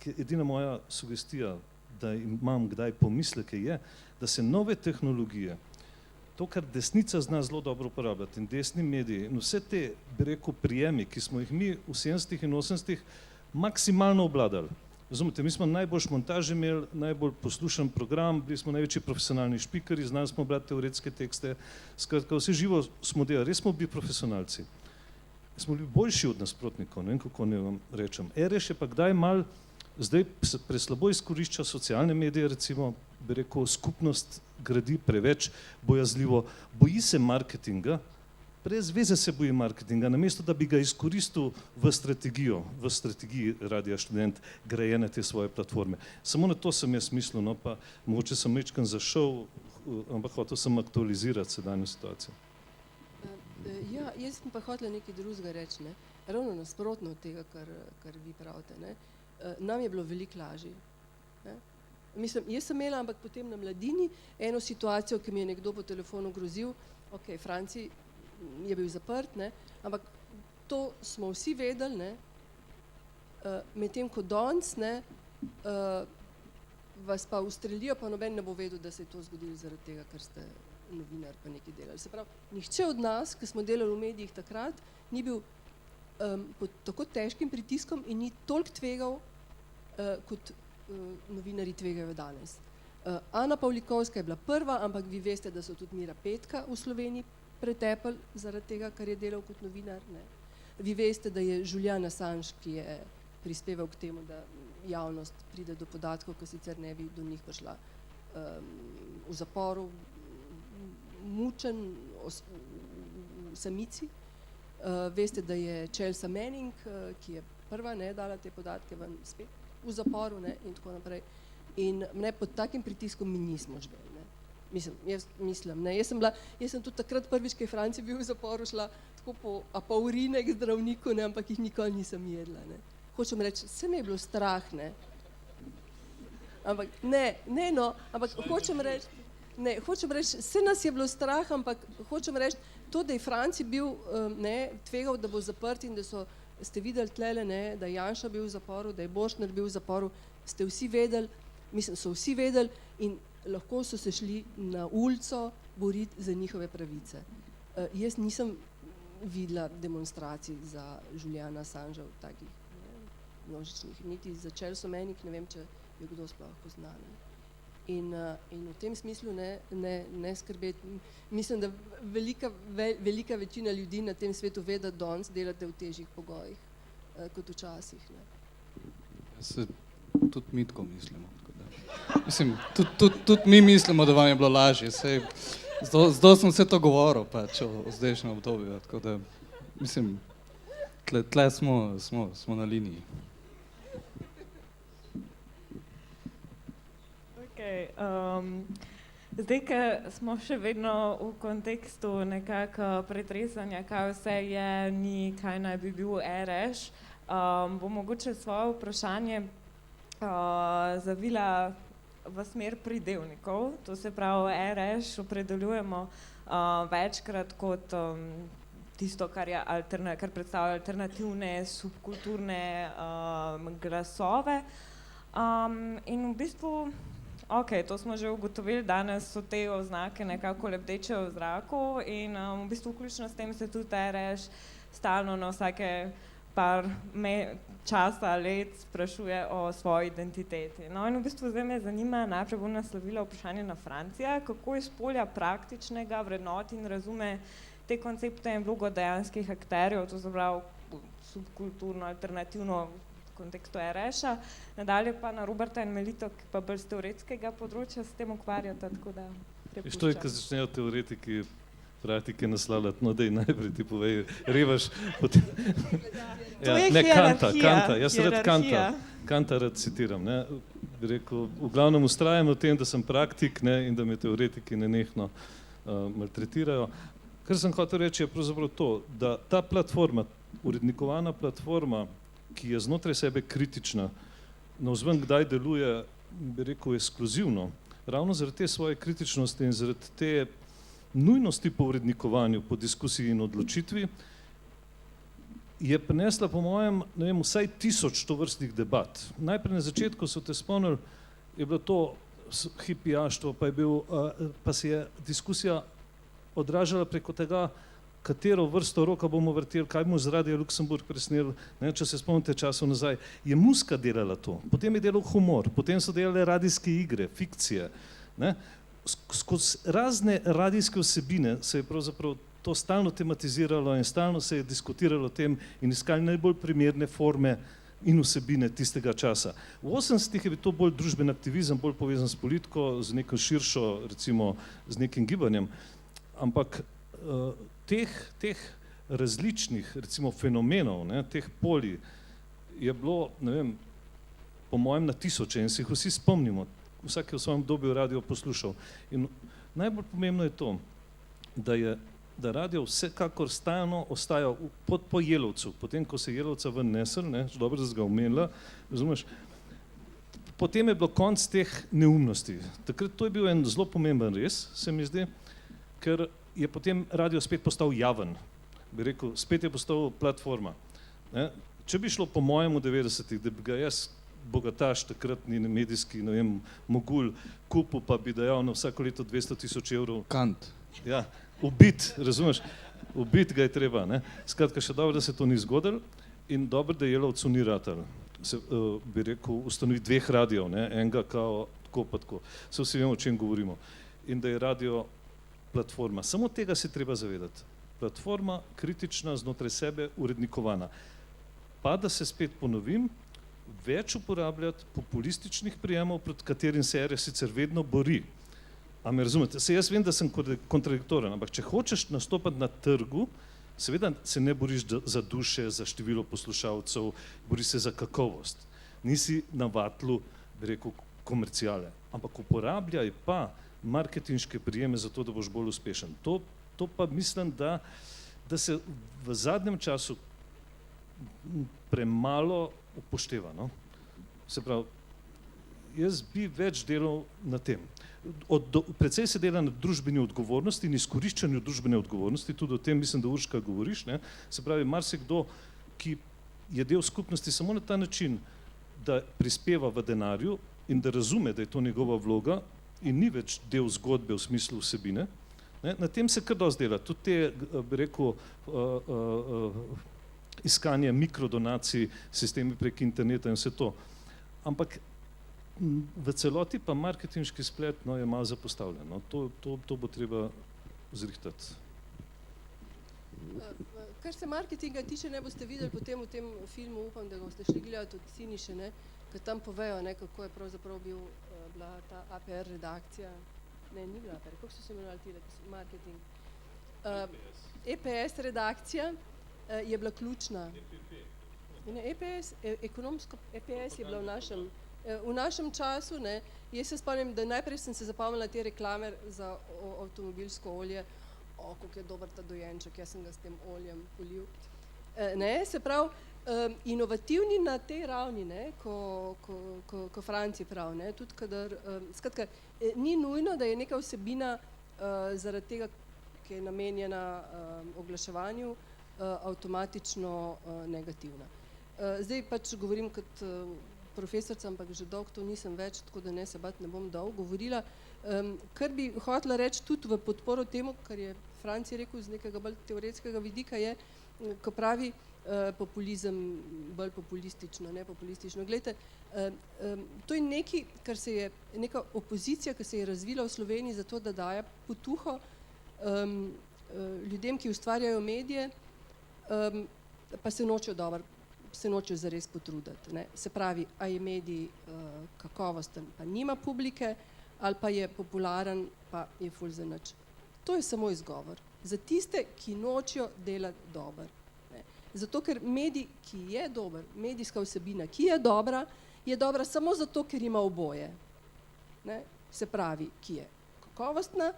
je edina moja sugestija, da imam kdaj pomisleke, je, da se nove tehnologije, to, kar desnica zna zelo dobro uporabljati in desni mediji in vse te, bi rekel, prijemi, ki smo jih mi v 70-ih in 80-ih maksimalno obvladali. Razumete, mi smo najboljš montaž imeli, najbolj poslušan program, bili smo največji profesionalni špikerji, znali smo brati teoretske tekste, skratka, vse živo smo delali, res smo bili profesionalci. Smo bili boljši od nasprotnikov, ne vem, kako ne vam rečem. RS je pa kdaj mal, zdaj preslabo izkorišča socialne medije, recimo, bi rekel, skupnost gradi preveč bojazljivo, boji se marketinga, brez veze se boji marketinga, namesto da bi ga izkoristil v strategiji Radia Študent grajene te svoje platforme. Samo na to sem jaz mislil, no pa mogoče sem mečkan zašel, ampak hotel sem aktualizirati sedanjo situacijo. Ja, jaz sem pa hotela nekaj drugega reči, ravno nasprotno od tega, kar vi pravite. Nam je bilo veliko lažje. Mislim, jaz sem imela, ampak potem na Mladini eno situacijo, ki mi je nekdo po telefonu grozil, Franci je bil zaprt, ampak to smo vsi vedeli, medtem ko danes vas pa ustrelijo, pa noben ne bo vedel, da se je to zgodilo zaradi tega, ker ste novinar pa nekaj delali. Se pravi, nihče od nas, ki smo delali v medijih takrat, ni bil pod tako težkim pritiskom in ni toliko tvegal, kot novinarji tvegajo danes. Ana Pavlikovska je bila prva, ampak vi veste, da so tudi Mira Petka v Sloveniji pretepali zaradi tega, kar je delal kot novinar. Vi veste, da je Julian Assange, ki je prispeval k temu, da javnost pride do podatkov, ki sicer ne bi do njih prišla, v zaporu, mučen v samici. Veste, da je Chelsea Manning, ki je prva dala te podatke ven spet v zaporu in tako naprej. In ne, pod takim pritiskom mi nismo živeli. Ne. Jaz mislim, ne. Jaz sem tudi takrat prvič, ko je Franci bil v zaporu, šla tako po apaurinek k zdravniku, ne, ampak jih nikoli nisem jedla. Ne. Hočem reči, se me je bilo strah, ne. Ampak hočem reči, se nas je bilo strah, ampak hočem reči, to, da je Franci bil, tvegal, da bo zaprt in da ste videli tlele, ne, da je Janša bil v zaporu, da je Boštner bil v zaporu, ste vsi vedeli, so vsi vedeli in lahko so se šli na ulico boriti za njihove pravice. Jaz nisem videla demonstracij za Juliana Assangea v takih množičnih, niti za Chelsea Manning, ne vem, če jo kdo sploh pozna. Ne. In v tem smislu ne skrbeti. Mislim, da velika večina ljudi na tem svetu ve, da danes delate v težjih pogojih kot včasih. Ne. Se tudi mi tako mislimo. Tako da. Mislim, tudi mi mislimo, da vam je bilo lažje. Zdaj sem vse to govoril pač o zdajšnjem obdobju. Tako da, mislim, tle smo na liniji. Zdaj, ko smo še vedno v kontekstu nekako pretresanja, kaj vse je, ni, kaj naj bi bil RŠ, bom mogoče svoje vprašanje zavila v smer pridevnikov. To se pravi, RŠ opredeljujemo večkrat kot tisto, kar predstavlja alternativne, subkulturne glasove. In v bistvu ok, to smo že ugotovili, danes so te oznake nekako lebdeče v zraku in v bistvu vključno s tem se tudi RŠ stalno na vsake par časa, let sprašuje o svoji identiteti. No in v bistvu zdaj me zanima, najprej bom naslovila vprašanje na Francija, kako iz polja praktičnega vrednoti in razume te koncepte in vlogo dejanskih akterjev, to se pravi subkulturno, alternativno kontekstu RŠ-a, nadalje pa na Roberta in Melito, ki pa bolj z teoretskega področja s tem ukvarjata, tako da prepuščam. To je, ko začnejo teoretiki praktike naslavljati, no dej najprej ti povej, revaš potem. To je hierarhija. Kanta, jaz rad Kanta rad citiram, ne, bi rekel, v glavnem ustrajam v tem, da sem praktik, ne, in da me teoretiki nenehno maltretirajo. Kar sem hotel reči je pravzaprav to, da ta platforma, urednikovana platforma, ki je znotraj sebe kritična, navzven kdaj deluje, bi rekel, ekskluzivno, ravno zaradi te svoje kritičnosti in zaradi te nujnosti po urednikovanju, po diskusiji in odločitvi, je prinesla po mojem, ne vem, vsaj 1000 tovrstnih debat. Najprej na začetku so te spomnili, je bilo to hipijaštvo, pa se je diskusija odražala preko tega, katero vrsto roka bomo vrteli, kaj bomo z Radia Luksemburg presneli, ne, če se spomnite časov nazaj, je muzika delala to, potem je delal humor, potem so delale radijske igre, fikcije, ne. Skozi razne radijske vsebine se je pravzaprav to stalno tematiziralo in stalno se je diskutiralo o tem in iskali najbolj primerne forme in vsebine tistega časa. V 80-ih je bil to bolj družben aktivizem, bolj povezan s politiko, z neko širšo, recimo, z nekim gibanjem, ampak teh različnih, recimo, fenomenov, ne, teh polij je bilo, ne vem, po mojem na tisoče in se jih vsi spomnimo, vsak je v svojem obdobju radio poslušal. In najbolj pomembno je to, da radio vsekakor stalno ostaja po Jelovcu, potem, ko se je Jelovca ven nesel, ne, dobro, da si ga omenila, razumeš, potem je bilo konc teh neumnosti. Takrat to je bil en zelo pomemben res, se mi zdi, ker je potem radio spet postal javen, bi rekel, spet je postal platforma. Ne? Če bi šlo po mojem v 90-ih, da bi ga jaz, bogataš, takratni medijski, ne vem, mogul, kupil, pa bi dajal na vsako leto 200.000 evrov. Kant. Ja, ubit, razumeš, ubit ga je treba, ne. Skratka, še dobro, da se to ni zgodilo in dobro, da Jelovcu ni ratal. Bi rekel, ustanovi 2 radijev, ne, enega kao, tako pa tako. Se vsi vemo, o čem govorimo. In da je radio platforma. Samo tega se treba zavedati. Platforma kritična, znotraj sebe, urednikovana. Pa da se spet ponovim, več uporabljati populističnih prijemov, proti katerim se RS sicer vedno bori. A me razumete? Se jaz vem, da sem kontradiktoren, ampak če hočeš nastopati na trgu, seveda se ne boriš za duše, za število poslušalcev, boriš se za kakovost. Nisi na vatlu, bi rekel, komercijale, ampak uporabljaj pa marketinške prijeme za to, da boš bolj uspešen. To pa mislim, da se v zadnjem času premalo upošteva. No? Se pravi, jaz bi več delal na tem. Precej se dela na družbeni odgovornosti in izkoriščanju družbene odgovornosti, tudi o tem mislim, da Urška govoriš, ne? Se pravi, marsikdo, ki je del skupnosti samo na ta način, da prispeva v denarju in da razume, da je to njegova vloga in ni več del zgodbe v smislu vsebine, ne? Na tem se kar dosti dela. Tudi te, bi rekel, iskanje mikrodonacij, sistemi prek interneta in vse to. Ampak v celoti pa marketinški splet je malo zapostavljen. No. To bo treba zrihtati. Kar se marketinga tiče, ne boste videli potem v tem filmu, upam, da ga boste šli gledati od Siniše, ne, ker tam povejo, ne, kako je pravzaprav bila ta APR redakcija. Ne, ni bila APR, kako so se imenovali tile, marketing? EPS redakcija je bila ključna. EPS, ekonomsko EPS je bila v našem času, ne, jaz se spomnim, da najprej sem se zapomnila te reklame za avtomobilsko olje, koliko je dober ta dojenček, jaz sem ga s tem oljem polil. Ne, se pravi, inovativni na tej ravni, ne, ko Franci prav, ne, tudi kadar, skratka, ni nujno, da je neka vsebina zaradi tega, ki je namenjena oglaševanju, avtomatično negativna. Zdaj pač govorim kot profesorica, ampak že dolgo to nisem več, tako da ne se bat ne bom dolgo govorila. Kar bi hotela reči tudi v podporo temu, kar je Franci rekel z nekega bolj teoretskega vidika, je, ko pravi populizem, bolj populistično, ne populistično. Glejte, to je nekaj, kar se je, neka opozicija, ki se je razvila v Sloveniji zato, da daje potuho ljudem, ki ustvarjajo medije, pa se nočejo zares potruditi. Ne. Se pravi, a je medij kakovosten, pa nima publike, ali pa je popularen, pa je ful za nič. To je samo izgovor. Za tiste, ki nočejo delati dober. Ne. Zato, ker medij, ki je dober, medijska vsebina, ki je dobra samo zato, ker ima oboje. Ne. Se pravi, ki je kakovostna,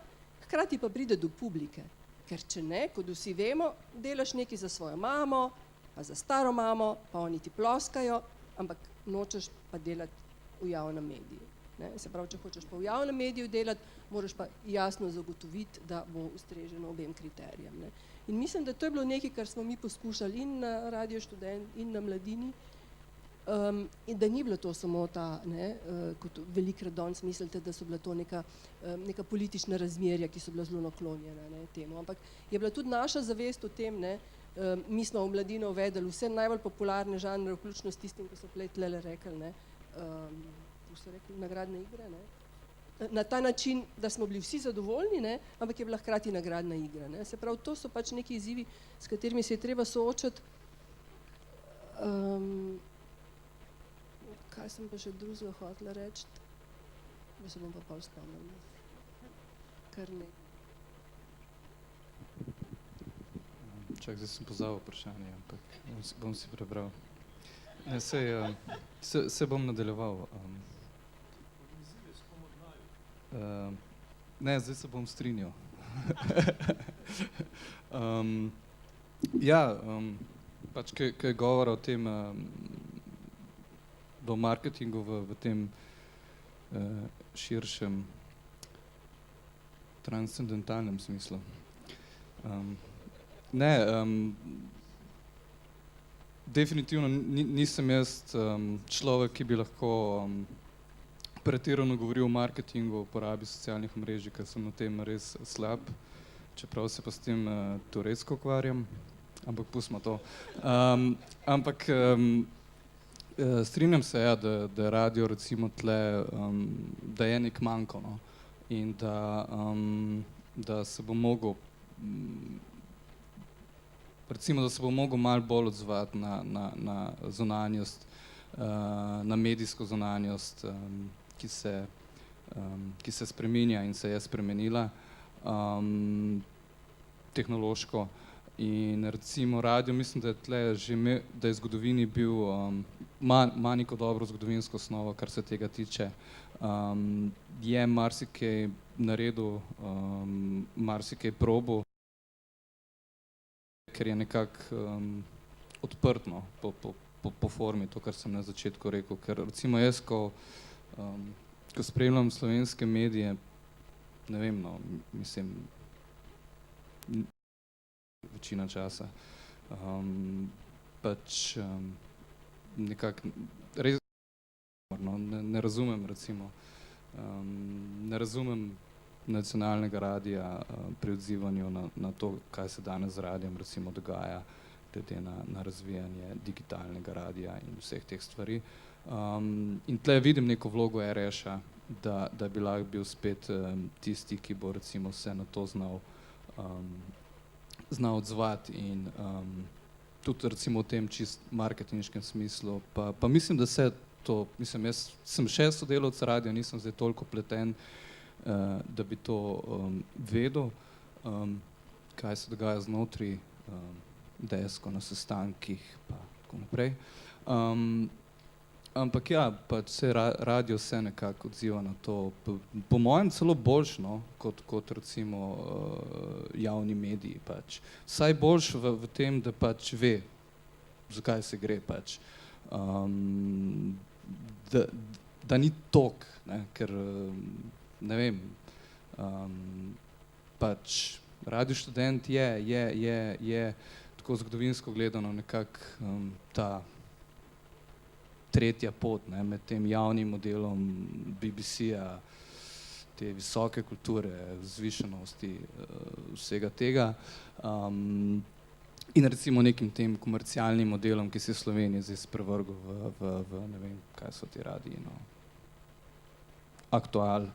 hkrati pa pride do publike. Ker če ne, kot vsi vemo, delaš nekaj za svojo mamo, pa za staro mamo, pa oni ti ploskajo, ampak nočeš pa delati v javnem mediju. Ne? Se pravi, če hočeš pa v javnem mediju delati, moraš pa jasno zagotoviti, da bo ustreženo obem kriterijem. Ne? In mislim, da to je bilo nekaj, kar smo mi poskušali in na Radio Študent in na Mladini, in da ni bilo to samo ta, ne, kot velikokrat danes mislite, da so bila to neka politična razmerja, ki so bila zelo naklonjena, ne, temu. Ampak je bila tudi naša zavest o tem, ne, mi smo v Mladino uvedeli vse najbolj popularne žanre, vključno s tistim, ko so tlele rekli, ne, so rekli, nagradne igre, ne, na ta način, da smo bili vsi zadovoljni, ne, ampak je bila hkrati nagradna igra. Ne. Se pravi, to so pač neki izzivi, s katerimi se je treba soočati. Kaj sem pa še drugega hotela reči, da se bom pa pol spomnila. Kar ne. Čak, zdaj sem pozabil vprašanje, ampak bom si prebral. Se bom nadaljeval. Ne, zdaj se bom strinjal. Pač, ko je govora o tem, do marketingu v tem širšem transcendentalnem smislu. Definitivno nisem jaz človek, ki bi lahko pretirano govoril o marketingu, o uporabi socialnih omrežij, ker sem na tem res slab, čeprav se pa s tem teoretsko ukvarjam, ampak pustimo to. Strinjam se, ja, da je radio recimo tle, da je nek manko, no, in da se bo mogel recimo, da se bo mogel malo bolj odzvati na zunanjost, na medijsko zunanjost, ki se spreminja in se je spremenila tehnološko. In recimo radio, mislim, da je tle že da je v zgodovini bil ima neko dobro zgodovinsko osnovo, kar se tega tiče. Je marsikaj naredil, marsikaj probo, ker je nekako odprtno po formi, to, kar sem na začetku rekel. Ker recimo jaz, ko spremljam slovenske medije, ne vem, no, mislim, večina časa, pač nekako res ne razumem, recimo, ne razumem nacionalnega radija pri odzivanju na to, kaj se danes z radijem recimo dogaja, glede na razvijanje digitalnega radija in vseh teh stvari. In tle vidim neko vlogo RŠ-a, da bi lahko bil spet tisti, ki bo recimo se na to znal odzvati in tudi recimo v tem čist marketinškem smislu, pa mislim, da se to, mislim, jaz sem še sodelavec radia, nisem zdaj toliko pleten, da bi to vedel, kaj se dogaja znotraj desko na sestankih pa tako naprej. Ampak ja, pač se radio se nekako odziva na to, po mojem celo boljš, no, kot recimo javni mediji pač. Vsaj boljš v tem, da pač ve, zakaj se gre pač. Da ni tok, ne, ker ne vem, pač Radio Študent je tako zgodovinsko gledano nekako ta tretja pot, ne, med tem javnim modelom BBC-ja, te visoke kulture, vzvišenosti, vsega tega, in recimo nekim tem komercialnim modelom, ki se je v Sloveniji zdaj sprevrgel v ne vem, kaj so ti radiji, no, Aktual.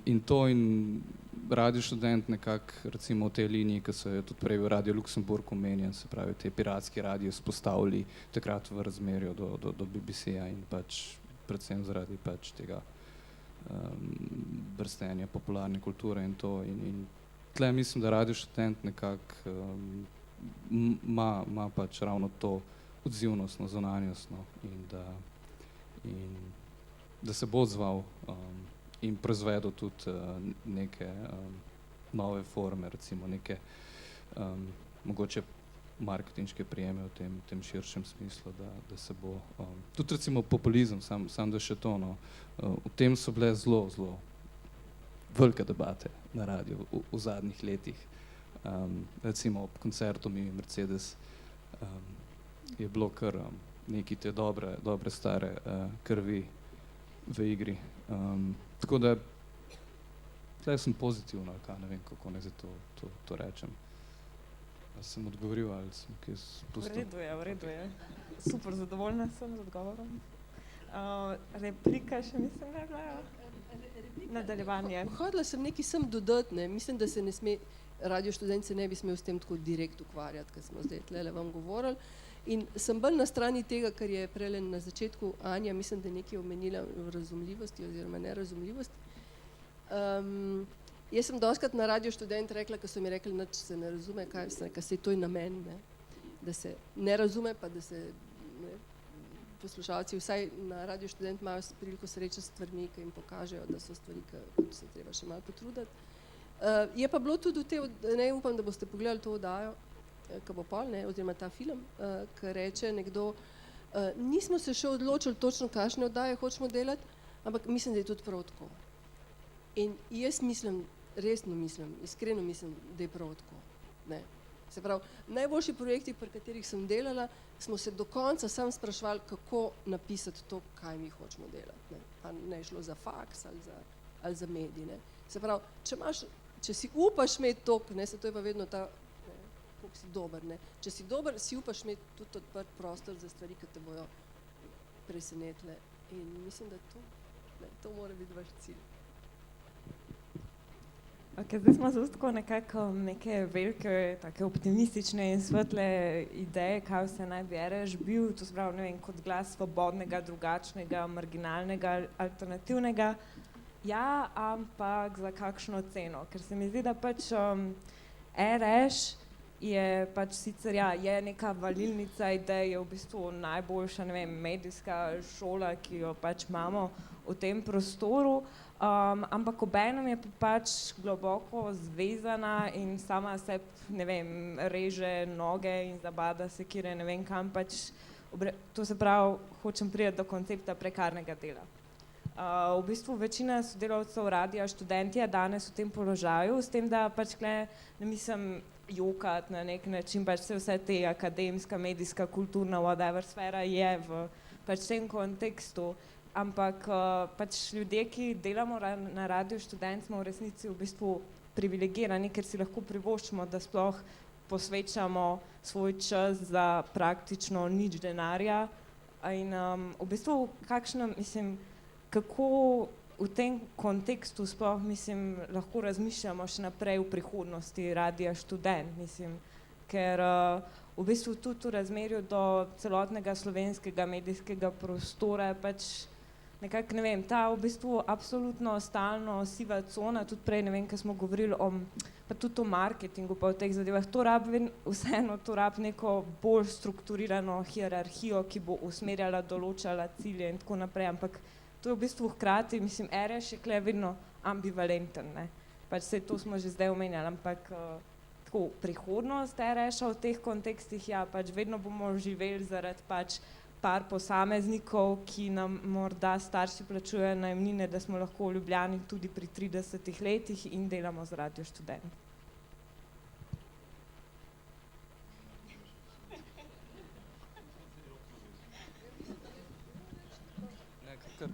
In to in Radio Študent nekako recimo v tej liniji, ki so jo tudi prej v Radio Luksemburg omenjen, se pravi te piratski radiji vzpostavili takrat v razmerju do BBC-ja in pač predvsem zaradi pač tega brstenja popularne kulture in to. In tle mislim, da Radio Študent nekako ima pač ravno to odzivnostno, zunanjostno in da se bo odzval in proizvedel tudi neke nove forme, recimo neke mogoče marketinške prijeme v tem širšem smislu, da se bo tudi recimo populizem, sam da še to, no, v tem so bile zelo velike debate na radiju v zadnjih letih. Recimo ob koncertu Mimi Mercedes je bilo kar neki te dobre stare krvi v igri. Tako da tle sem pozitivno, ali kaj, ne vem, kako naj to rečem. A sem odgovoril ali sem kaj spustil? V redu je. Super, zadovoljna sem z odgovorom. Replika še mislim, da je bila nadaljevanje. Hodila sem nekaj sem dodati, ne. Mislim, da se ne sme, Radio Študent se ne bi smel s tem tako direkt ukvarjati, ker smo zdaj tlele vam govorili. In sem bolj na strani tega, kar je prejle na začetku Anja, mislim, da je nekaj omenila v razumljivosti oziroma nerazumljivosti. Jaz sem dostikrat na Radio Študent rekla, ko so mi rekli, nič se ne razume, kaj sem rekla, saj to je namen, ne, da se ne razume, pa da se poslušalci vsaj na Radio Študent imajo priliko srečati s stvarmi, ki jim pokažejo, da so stvari, ki se treba še malo potruditi. Je pa bilo tudi v te, ne upam, da boste pogledali to oddajo, ki bo pol, ne, oziroma ta film, ki reče nekdo, nismo se še odločili točno, kakšne oddaje hočemo delati, ampak mislim, da je tudi prav tako. In jaz mislim, resno mislim, iskreno mislim, da je prav tako. Ne. Se pravi, najboljši projekti, pri katerih sem delala, smo se do konca sam spraševali, kako napisati to, kaj mi hočemo delati. Ne. Pa ne je šlo za faks ali za medij. Ne. Se pravi, če si upaš imeti tok, ne, se to je pa vedno ta, koliko si dober, ne. Če si dober, si upaš imeti tudi odprt prostor za stvari, ki te bojo presenetile. In mislim, da to mora biti vaš cilj. Okay, zdaj smo tako nekako neke velike, take optimistične in svetle ideje, kaj vse naj bi RŠ bil, to se pravi, ne vem, kot glas svobodnega, drugačnega, marginalnega, alternativnega. Ja, ampak za kakšno ceno? Ker se mi zdi, da pač RŠ je pač sicer, ja, je neka valilnica idej, je v bistvu najboljša, ne vem, medijska šola, ki jo pač imamo v tem prostoru, ampak obenem je pa pač globoko zvezana in sama se, ne vem, reže noge in zabada sekire, ne vem kam pač, to se pravi, hočem priti do koncepta prekarnega dela. V bistvu večina sodelavcev Radia Študent je danes v tem položaju, s tem, da pač ne mislim jokati na nek način, pač vse te akademska, medijska, kulturna, whatever sfera je v pač tem kontekstu, ampak pač ljudje, ki delamo na Radiu Študent, smo v resnici v bistvu privilegirani, ker si lahko privoščimo, da sploh posvečamo svoj čas za praktično nič denarja in v bistvu kako v tem kontekstu sploh, lahko razmišljamo še naprej v prihodnosti Radia Študent, ker v bistvu tudi v razmerju do celotnega slovenskega medijskega prostora pač nekako, ne vem, ta v bistvu absolutno stalno siva cona, tudi prej, ne vem, ko smo govorili pa tudi o marketingu, pa o teh zadevah, vseeno to rabi neko bolj strukturirano hierarhijo, ki bo usmerjala, določala cilje in tako naprej, ampak to je v bistvu hkrati, RS je tukaj vedno ambivalenten, ne. Pač saj to smo že zdaj omenjali, ampak tako, prihodnost RS-a v teh kontekstih, ja, pač vedno bomo živeli zaradi pač par posameznikov, ki nam morda starši plačujejo najemnine, da smo lahko v Ljubljani tudi pri 30 letih in delamo z Radio Študent. Jaz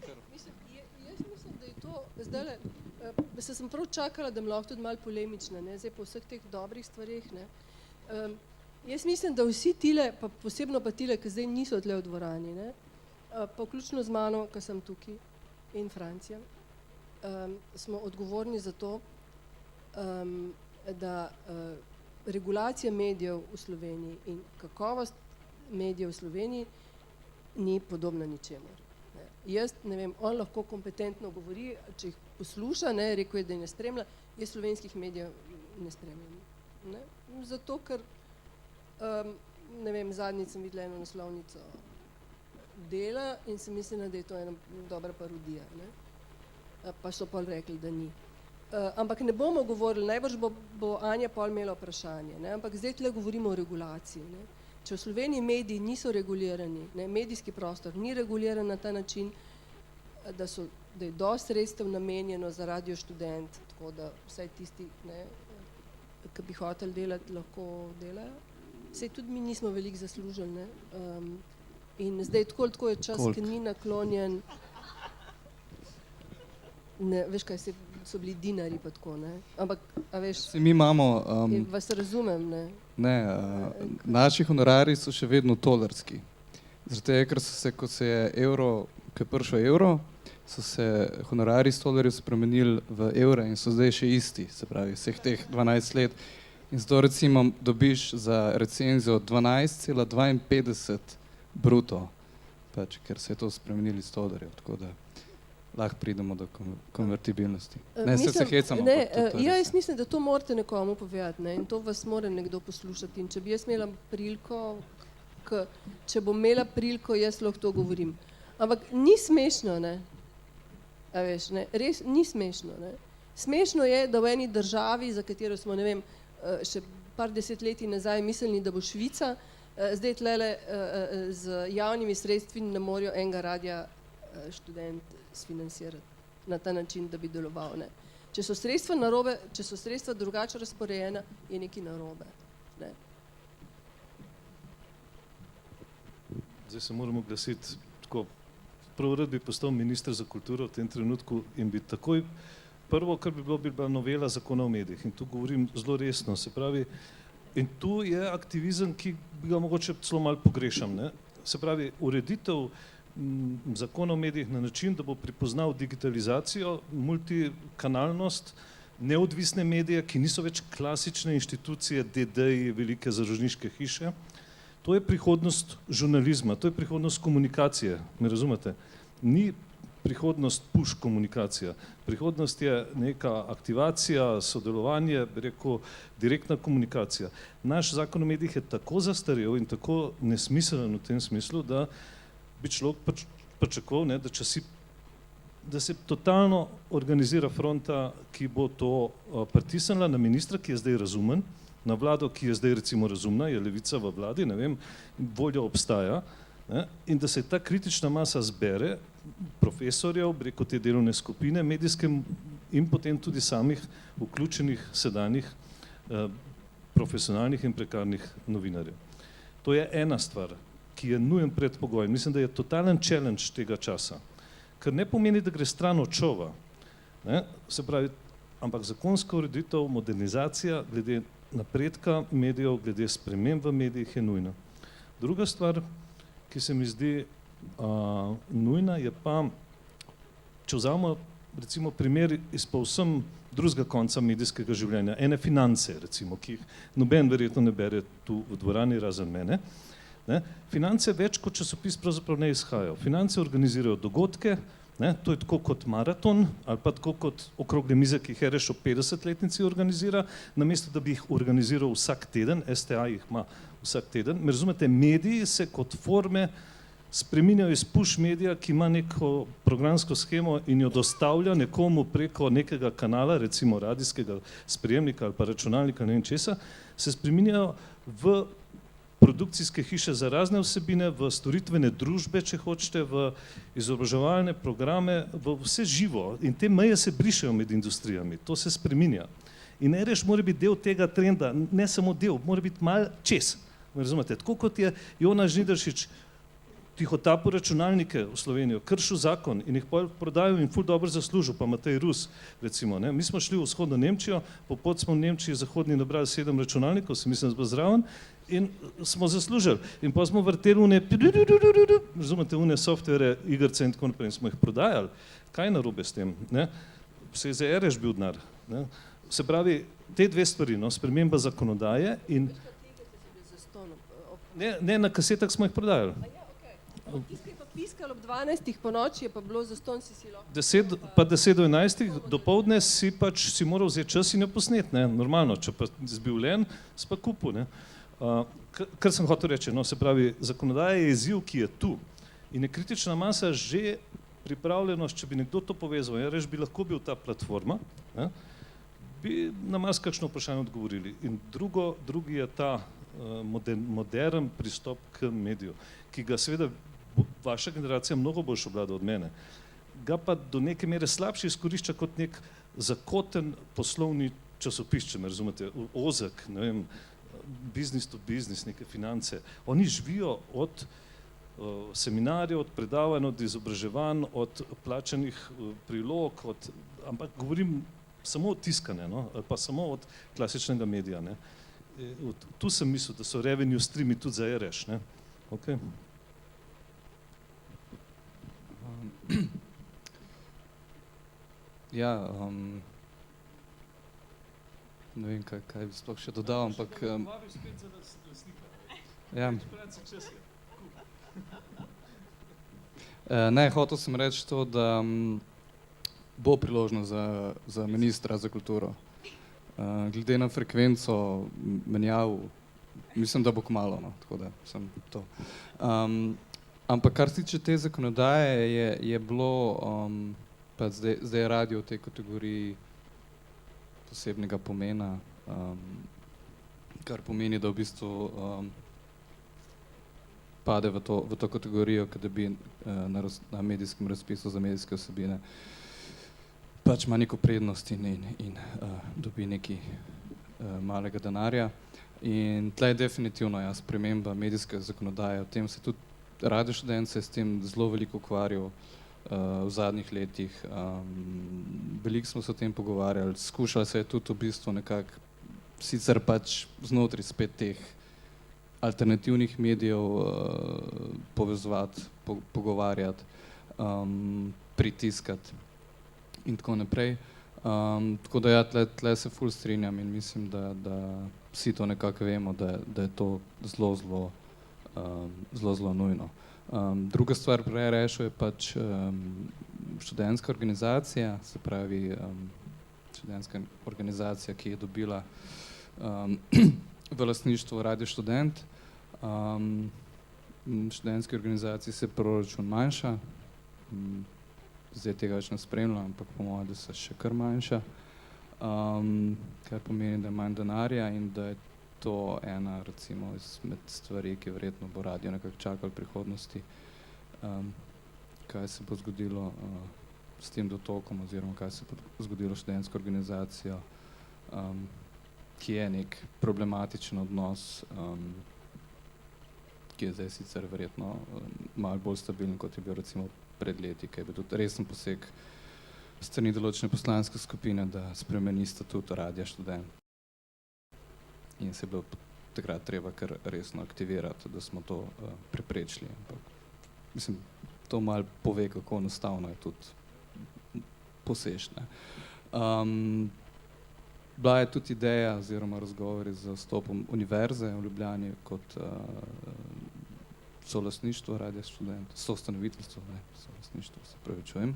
mislim, da je to zdajle, sem prav čakala, da bom lahko tudi malo polemična, ne, zdaj po vseh teh dobrih stvareh, ne. Jaz mislim, da vsi tile, pa posebno pa tile, ki zdaj niso tle v dvorani, ne, pa vključno z mano, ki sem tukaj, in Francija, smo odgovorni za to, da regulacija medijev v Sloveniji in kakovost medijev v Sloveniji ni podobna ničemur. Jaz, ne vem, on lahko kompetentno govori, če jih posluša, ne, rekel je, da ne spremlja, jaz slovenskih medijev ne spremljam, ne, zato, ker ne vem, zadnjič sem videla eno naslovnico Dela in sem mislila, da je to ena dobra parodija, ne? Pa so pol rekli, da ni. Ampak ne bomo govorili, najbrž bo Anja pol imela vprašanje, ne? Ampak zdaj tle govorimo o regulaciji, ne? Če v Sloveniji mediji niso regulirani, ne, medijski prostor ni reguliran na ta način, da je dosti sredstev namenjeno za Radio Študent, tako da vsaj tisti, ne, ki bi hoteli delati, lahko delajo. Sej tudi mi nismo veliko zaslužili, ne. In zdaj tako je čas, ki ni naklonjen. Ne, veš kaj, so bili dinarji pa tako, ne. Ampak, a veš, mi imamo, vas razumem, ne. Ne, naši honorari so še vedno tolarski. Zaradi tega, ker ko se je evro, ko je prišel evro, so se honorari iz tolarjev spremenili v evre in so zdaj še isti, se pravi, vseh teh 12 let. In zato recimo dobiš za recenzijo 12,52 bruto, pač, ker se je to spremenili iz tolarjev, tako da lahko pridemo do konvertibilnosti. Ne, se hecamo. Ne, jaz mislim, da to morate nekomu povedati, ne, in to vas mora nekdo poslušati. In če bi jaz imela priliko, jaz lahko to govorim. Ampak ni smešno, ne, a veš, ne, res ni smešno, ne. Smešno je, da v eni državi, za katero smo, ne vem, še par desetletij nazaj mislili, da bo Švica, zdaj tlele z javnimi sredstvi ne morejo enega Radia Študent sfinancirati na ta način, da bi deloval, ne. Če so sredstva narobe, če so sredstva drugače razporejena, je nekaj narobe, ne. Zdaj se moramo oglasiti tako. Prvo rad bi postal minister za kulturo v tem trenutku in bi takoj prvo, kar bi bila novela zakona o medijih in tu govorim zelo resno, se pravi, in tu je aktivizem, ki bi ga mogoče celo malo pogrešam, ne. Se pravi, ureditev zakona o medijih na način, da bo pripoznal digitalizacijo, multikanalnost, neodvisne medije, ki niso več klasične inštitucije, DD-ji, velike založniške hiše. To je prihodnost žurnalizma, to je prihodnost komunikacije, me razumete? Ni prihodnost push komunikacija. Prihodnost je neka aktivacija, sodelovanje, bi rekel, direktna komunikacija. Naš zakon o medijih je tako zastarel in tako nesmiselen v tem smislu, da bi človek pričakoval, ne, da se totalno organizira fronta, ki bo to pritisnila na ministra, ki je zdaj razumen, na vlado, ki je zdaj recimo razumna, je levica v vladi, ne vem, volja obstaja, ne, in da se ta kritična masa zbere, profesorjev, preko te delovne skupine, medijske in potem tudi samih vključenih sedanjih profesionalnih in prekarnih novinarjev. To je ena stvar, ki je nujen predpogoj. Mislim, da je totalen challenge tega časa, kar ne pomeni, da gre stran od šova, ne, se pravi, ampak zakonska ureditev, modernizacija glede napredka medijev, glede sprememb v medijih je nujna. Druga stvar, ki se mi zdi nujna, je pa, če vzamemo recimo primer iz povsem drugega konca medijskega življenja, ene finance recimo, ki jih noben verjetno ne bere tu v dvorani razen mene. Ne? Finance več kot časopis pravzaprav ne izhajajo. Finance organizirajo dogodke, ne? To je tako kot maraton ali pa tako kot okrogle mize, ki jih Ereš ob 50-letnici organizira, namesto da bi jih organiziral vsak teden, STA jih ima vsak teden. Me razumete, mediji se kot forme spreminjajo iz push medija, ki ima neko programsko shemo in jo dostavlja nekomu preko nekega kanala, recimo radijskega sprejemnika ali pa računalnika, ne vem česa, se spreminjajo v produkcijske hiše za razne vsebine, v storitvene družbe, če hočete, v izobraževalne programe, v vse živo. In te meje se brišejo med industrijami, to se spreminja. In Ereš mora biti del tega trenda, ne samo del, mora biti mal čez. Razumete? Tako kot je Jonas Žnidaršič tihotapo računalnike v Slovenijo, kršil zakon in jih prodajal in ful dobro zaslužil, pa Matej Rus, recimo. Ne? Mi smo šli v vzhodno Nemčijo, po pot smo v Nemčiji zahodni nabrali 7 računalnikov, se mislim, da bo zraven, in smo zaslužili. In pa smo vrteli razumete, softvere, igrice in tako naprej, in smo jih prodajali. Kaj je narobe s tem? Ne? Se je za Ereš bil denar. Ne? Se pravi, te dve stvari, no, sprememba zakonodaje in ne, na kasetah smo jih prodajali. Tiskaj pa piskal ob 12. po noči, je pa bilo zastonj si lahko. 10 do 11. dopoldne si pač si moral vzeti čas in jo posnet, ne, normalno, če pa si bil len, si pa kupil, ne. Kar sem hotel reči, no, se pravi, zakonodaja je izziv, ki je tu in je kritična masa že pripravljenost, če bi nekdo to povezal, ja, reč bi lahko bil ta platforma, ne, bi na marsikakšno vprašanje odgovorili. In drugi je ta modern pristop k mediju, ki ga seveda vaša generacija mnogo boljše obvlada od mene, ga pa do neke mere slabše izkorišča kot nek zakoten poslovni časopis, če me razumete, ozek, ne vem, business to business, neke finance. Oni živijo od seminarjev, od predavanj, od izobraževanj, od plačanih prilog, ampak govorim samo od tiskane, no, ali pa samo od klasičnega medija. Ne. Tu sem mislil, da so revenue streami tudi za Ereš. Ne. Okay. Ja, ne vem, kaj bi sploh še dodal, ampak ja. Ne, hotel sem reči to, da bo priložnost za ministra za kulturo. Glede na frekvenco menjav, mislim, da bo kmalu, no, tako da sem to. Ampak kar se tiče te zakonodaje, je bilo, pa zdaj je radio v tej kategoriji posebnega pomena, kar pomeni, da v bistvu pade v to kategorijo, da bi na medijskem razpisu za medijske vsebine pač ima neko prednost in dobi nekaj malega denarja. In tle je definitivno sprememba medijske zakonodaje, o tem se tudi Radio Študent se je s tem zelo veliko ukvarjal v zadnjih letih. Veliko smo se o tem pogovarjali, skušali se je tudi v bistvu nekako sicer pač znotraj spet teh alternativnih medijev povezovati, pogovarjati, pritiskati in tako naprej. Tako da ja, tle se ful strinjam in mislim, da vsi to nekako vemo, da je to zelo nujno. Druga stvar pri Erešu je pač študentska organizacija, se pravi študentska organizacija, ki je dobila v lastništvo Radio Študent. Študentski organizaciji se proračun manjša, zdaj tega več ne spremljam, ampak po mojem, da se še kar manjša, kar pomeni, da je manj denarja in da je to ena, recimo, izmed stvari, ki verjetno bo radio nekako čakal v prihodnosti, kaj se bo zgodilo s tem dotokom oziroma kaj se bo zgodilo s študentsko organizacijo, ki je nek problematičen odnos, ki je zdaj sicer verjetno malo bolj stabilen, kot je bil recimo pred leti, ki je bil tudi resen poseg strani določene poslanske skupine, da spremeni statut Radia Študent. In se je bilo takrat treba kar resno aktivirati, da smo to preprečili. Ampak, mislim, to malo pove, kako enostavno je tudi poseči. Bila je tudi ideja oziroma razgovori z vstopom univerze v Ljubljani kot solastništvo Radia Študent, soustanoviteljstvo, ne, solastništvo, se pravičujem.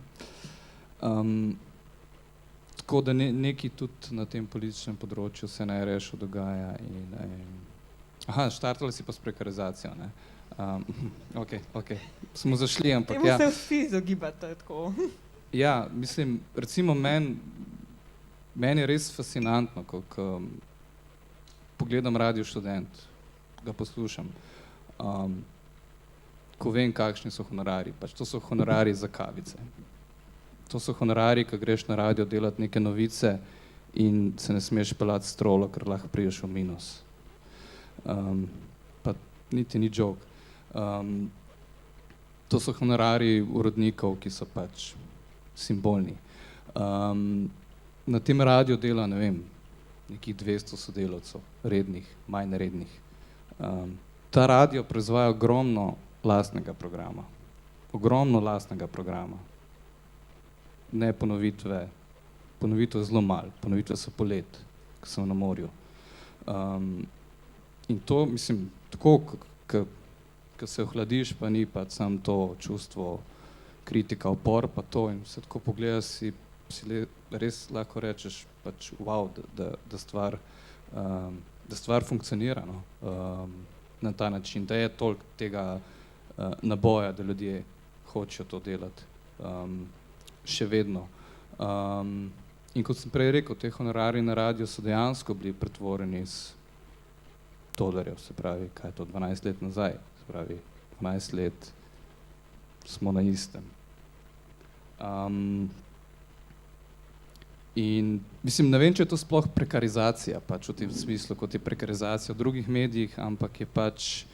Tako da nekaj tudi na tem političnem področju se najrešo dogaja in štartali si pa s prekarizacijo, ne. Ok, smo zašli, ampak Temu se vsi izogibate tako. Ja, mislim, recimo meni je res fascinantno, ko pogledam Radio Študent, ga poslušam, ko vem, kakšni so honorari. Pač to so honorari za kavice. To so honorari, ko greš na radio delati neke novice in se ne smeš pelati s trolo, ker lahko priješ v minus. Pa niti ni joke. To so honorari urednikov, ki so pač simbolni. Na tem radiju dela, ne vem, nekih 200 sodelavcev, rednih, manj rednih. Ta radio proizvaja ogromno lastnega programa. Ogromno lastnega programa. Ne ponovitve, ponovitve zelo malo, ponovitve so polet, ko sem na morju. In to, mislim, tako, ko se ohladiš, pa ni pa sam to čustvo kritika, upor, pa to in vse tako pogledaš, si res lahko rečeš, pač wow, da stvar funkcionira, no, na ta način, da je toliko tega naboja, da ljudje hočejo to delati, še vedno. In kot sem prej rekel, te honorari na radiju so dejansko bili pretvoreni iz tolarjev, se pravi, kaj je to, 12 let nazaj, se pravi, 12 let smo na istem. In mislim, ne vem, če je to sploh prekarizacija, pač v tem smislu, kot je prekarizacija v drugih medijih, ampak je pač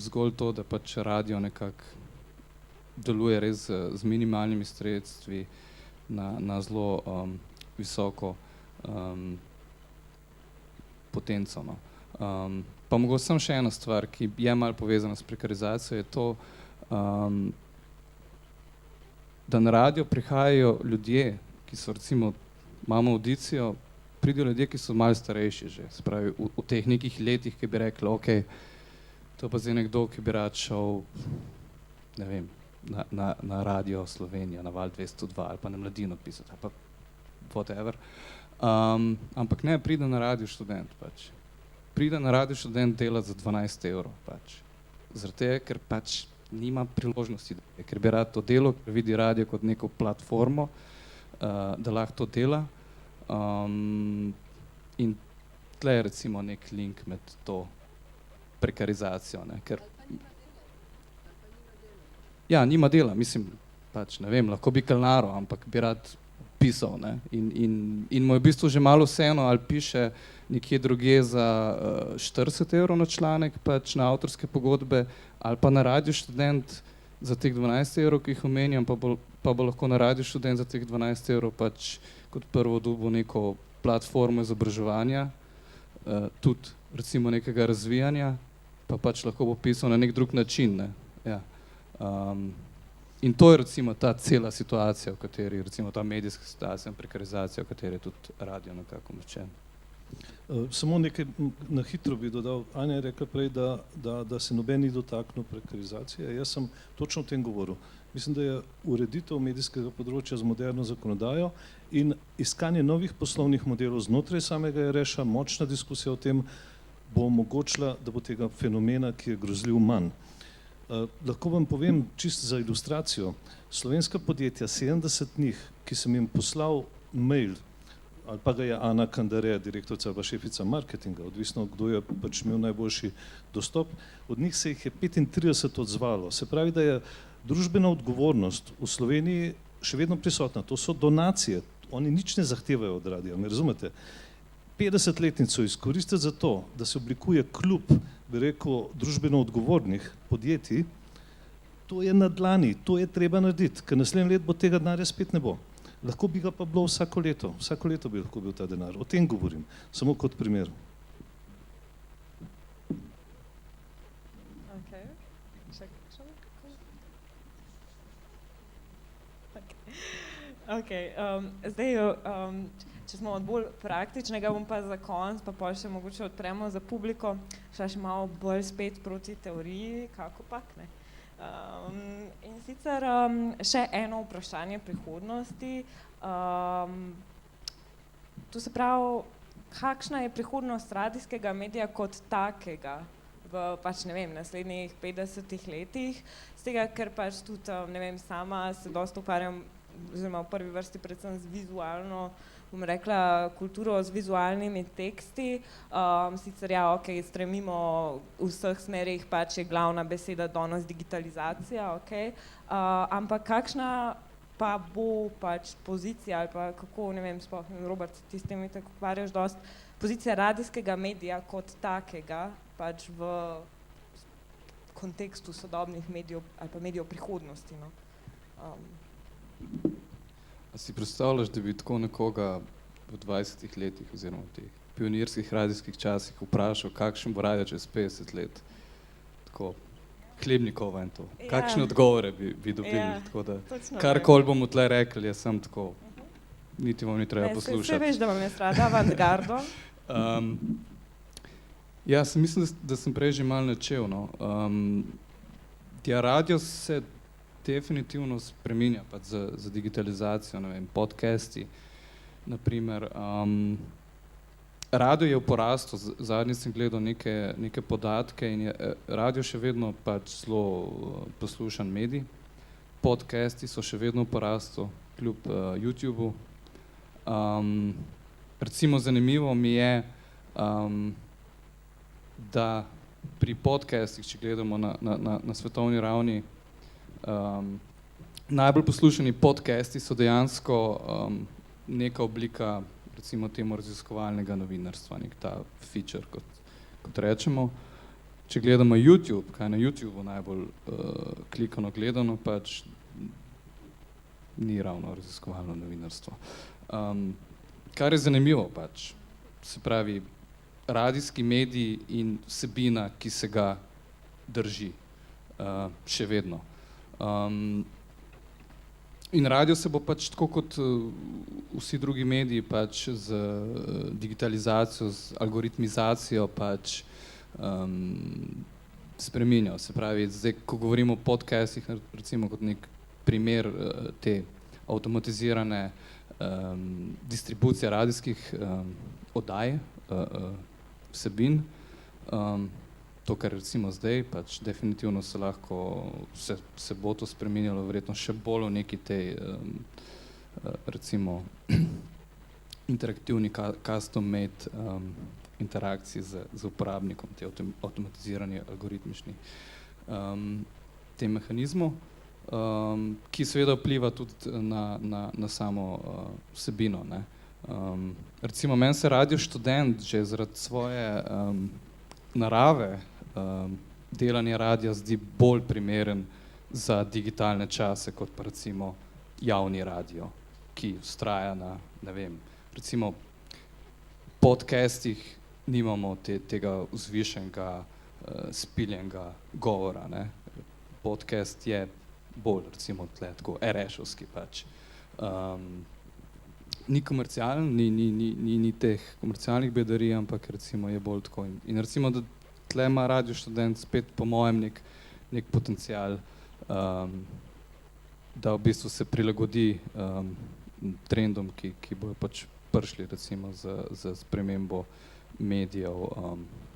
zgolj to, da pač radio nekako deluje res z minimalnimi sredstvi na zelo visoko potenco. No. Pa mogoče samo še ena stvar, ki je malo povezana s prekarizacijo, je to, da na radio prihajajo ljudje, ki so recimo, imamo audicijo, pridejo ljudje, ki so malo starejši že, se pravi v teh nekih letih, ki bi rekli, ok, to pa zdaj nekdo, ki bi rad šel, ne vem, na Radio Slovenija, na Val 202 ali pa na Mladino pisati, ali pa whatever. Ampak ne, pride na Radio Študent pač. Pride na Radio Študent delati za 12 evrov pač. Zaradi tega, ker pač nima priložnosti, ker bi rad to delo, ker vidi radio kot neko platformo, da lahko to dela. In tle je recimo nek link med to prekarizacijo, ne, ker ja, nima dela, mislim, pač ne vem, lahko bi kelnaro, ampak bi rad pisal, ne, in mu je v bistvu že malo vseeno, ali piše nekje drugje za 40 evrov na članek, pač na avtorske pogodbe, ali pa na Radio Študent za teh 12 evrov, ki jih omenjam, pa bo lahko na Radio Študent za teh 12 evrov pač kot prvo dobil neko platformo izobraževanja, tudi recimo nekega razvijanja, pa pač lahko bo pisal na nek drug način, ne, ja. In to je recimo ta cela situacija, v kateri, recimo ta medijska situacija in prekarizacija, v kateri je tudi radio nekako umeščen. Samo nekaj na hitro bi dodal. Anja je rekla prej, da se noben ni dotaknil prekarizacije. Jaz sem točno o tem govoril. Mislim, da je ureditev medijskega področja z moderno zakonodajo in iskanje novih poslovnih modelov znotraj samega RŠ-a, močna diskusija o tem bo omogočila, da bo tega fenomena, ki je grozljiv, manj. Lahko vam povem čisto za ilustracijo. Slovenska podjetja, 70 njih, ki sem jim poslal mail, ali pa ga je Ana Kandare, direktorica ali pa šefica marketinga, odvisno kdo je pač imel najboljši dostop, od njih se jih je 35 odzvalo. Se pravi, da je družbena odgovornost v Sloveniji še vedno prisotna. To so donacije, oni nič ne zahtevajo od radia, me razumete? 50-letnico izkoristiti za to, da se oblikuje klub, bi rekel, družbeno odgovornih podjetij, to je na dlani, to je treba narediti, ker naslednje let bo tega denarja spet ne bo. Lahko bi ga pa bilo vsako leto bi lahko bil ta denar. O tem govorim, samo kot primer. Zdaj, če smo od bolj praktičnega, bom pa za konec, pa pol še mogoče odpremo za publiko, šla še malo bolj spet proti teoriji, kako pak, ne. In sicer še eno vprašanje prihodnosti. To se pravi, kakšna je prihodnost radijskega medija kot takega v pač, ne vem, naslednjih 50 letih, z tega, ker pač tudi, ne vem, sama se dosti ukvarjam, oziroma v prvi vrsti predvsem z vizualno, bom rekla, kulturo z vizualnimi teksti. Sicer ja, okej, stremimo v vseh smerih, pač je glavna beseda danes digitalizacija, okej. Ampak kakšna pa bo pač pozicija ali pa kako, ne vem, sploh, Robert, ti s tem tako ukvarjaš dosti, pozicija radijskega medija kot takega, pač v kontekstu sodobnih medijev ali pa medijev prihodnosti, no. A si predstavljaš, da bi tako nekoga v 20 letih oziroma v teh pionirskih radijskih časih vprašal, kakšen bo radio čez 50 let? Tako, Hlebnikova in to. Kakšne odgovore bi dobili? Tako da, karkoli bomo tle rekli, je samo tako, niti vam ni treba poslušati. Vse veš, da vam je rada avantgardo. Ja, mislim, da sem prej že malo načel, no. Ja, radio se definitivno spreminja pač za digitalizacijo, ne vem, podcasti, naprimer. Radio je v porastu, zadnjič sem gledal neke podatke in je radio še vedno pač zelo poslušan medij. Podcasti so še vedno v porastu, kljub YouTubeu. Recimo zanimivo mi je, da pri podcastih, če gledamo na svetovni ravni, najbolj poslušani podcasti so dejansko neka oblika, recimo temu raziskovalnega novinarstva, nek ta feature, kot rečemo. Če gledamo YouTube, kaj je na YouTubeu najbolj klikano gledano, pač ni ravno raziskovalno novinarstvo. Kar je zanimivo pač, se pravi, radijski medij in vsebina, ki se ga drži, še vedno. In radio se bo pač tako kot vsi drugi mediji pač z digitalizacijo, z algoritmizacijo pač spreminjal. Se pravi, zdaj, ko govorimo o podcastih, recimo kot nek primer te avtomatizirane distribucije radijskih oddaj, vsebin, to, kar recimo zdaj, pač definitivno se lahko, se bo to spreminjalo verjetno še bolj v neki tej, recimo, interaktivni custom-made interakciji z uporabnikom, te avtomatizirani algoritmični tem mehanizmov, ki seveda vpliva tudi na samo vsebino, ne. Recimo, meni se Radio Študent že zaradi svoje narave delanje radia zdi bolj primeren za digitalne čase, kot pa recimo javni radio, ki vztraja na, ne vem, recimo podcastih nimamo tega vzvišenega, spiljenega govora, ne. Podcast je bolj, recimo, tle, tako RŠ-ovski pač. Ni komercialen, ni teh komercialnih bedarij, ampak recimo je bolj tako. In recimo, da tle ima Radio Študent spet po mojem nek potencial da v bistvu se prilagodi trendom, ki bojo pač prišli recimo za spremembo medijev,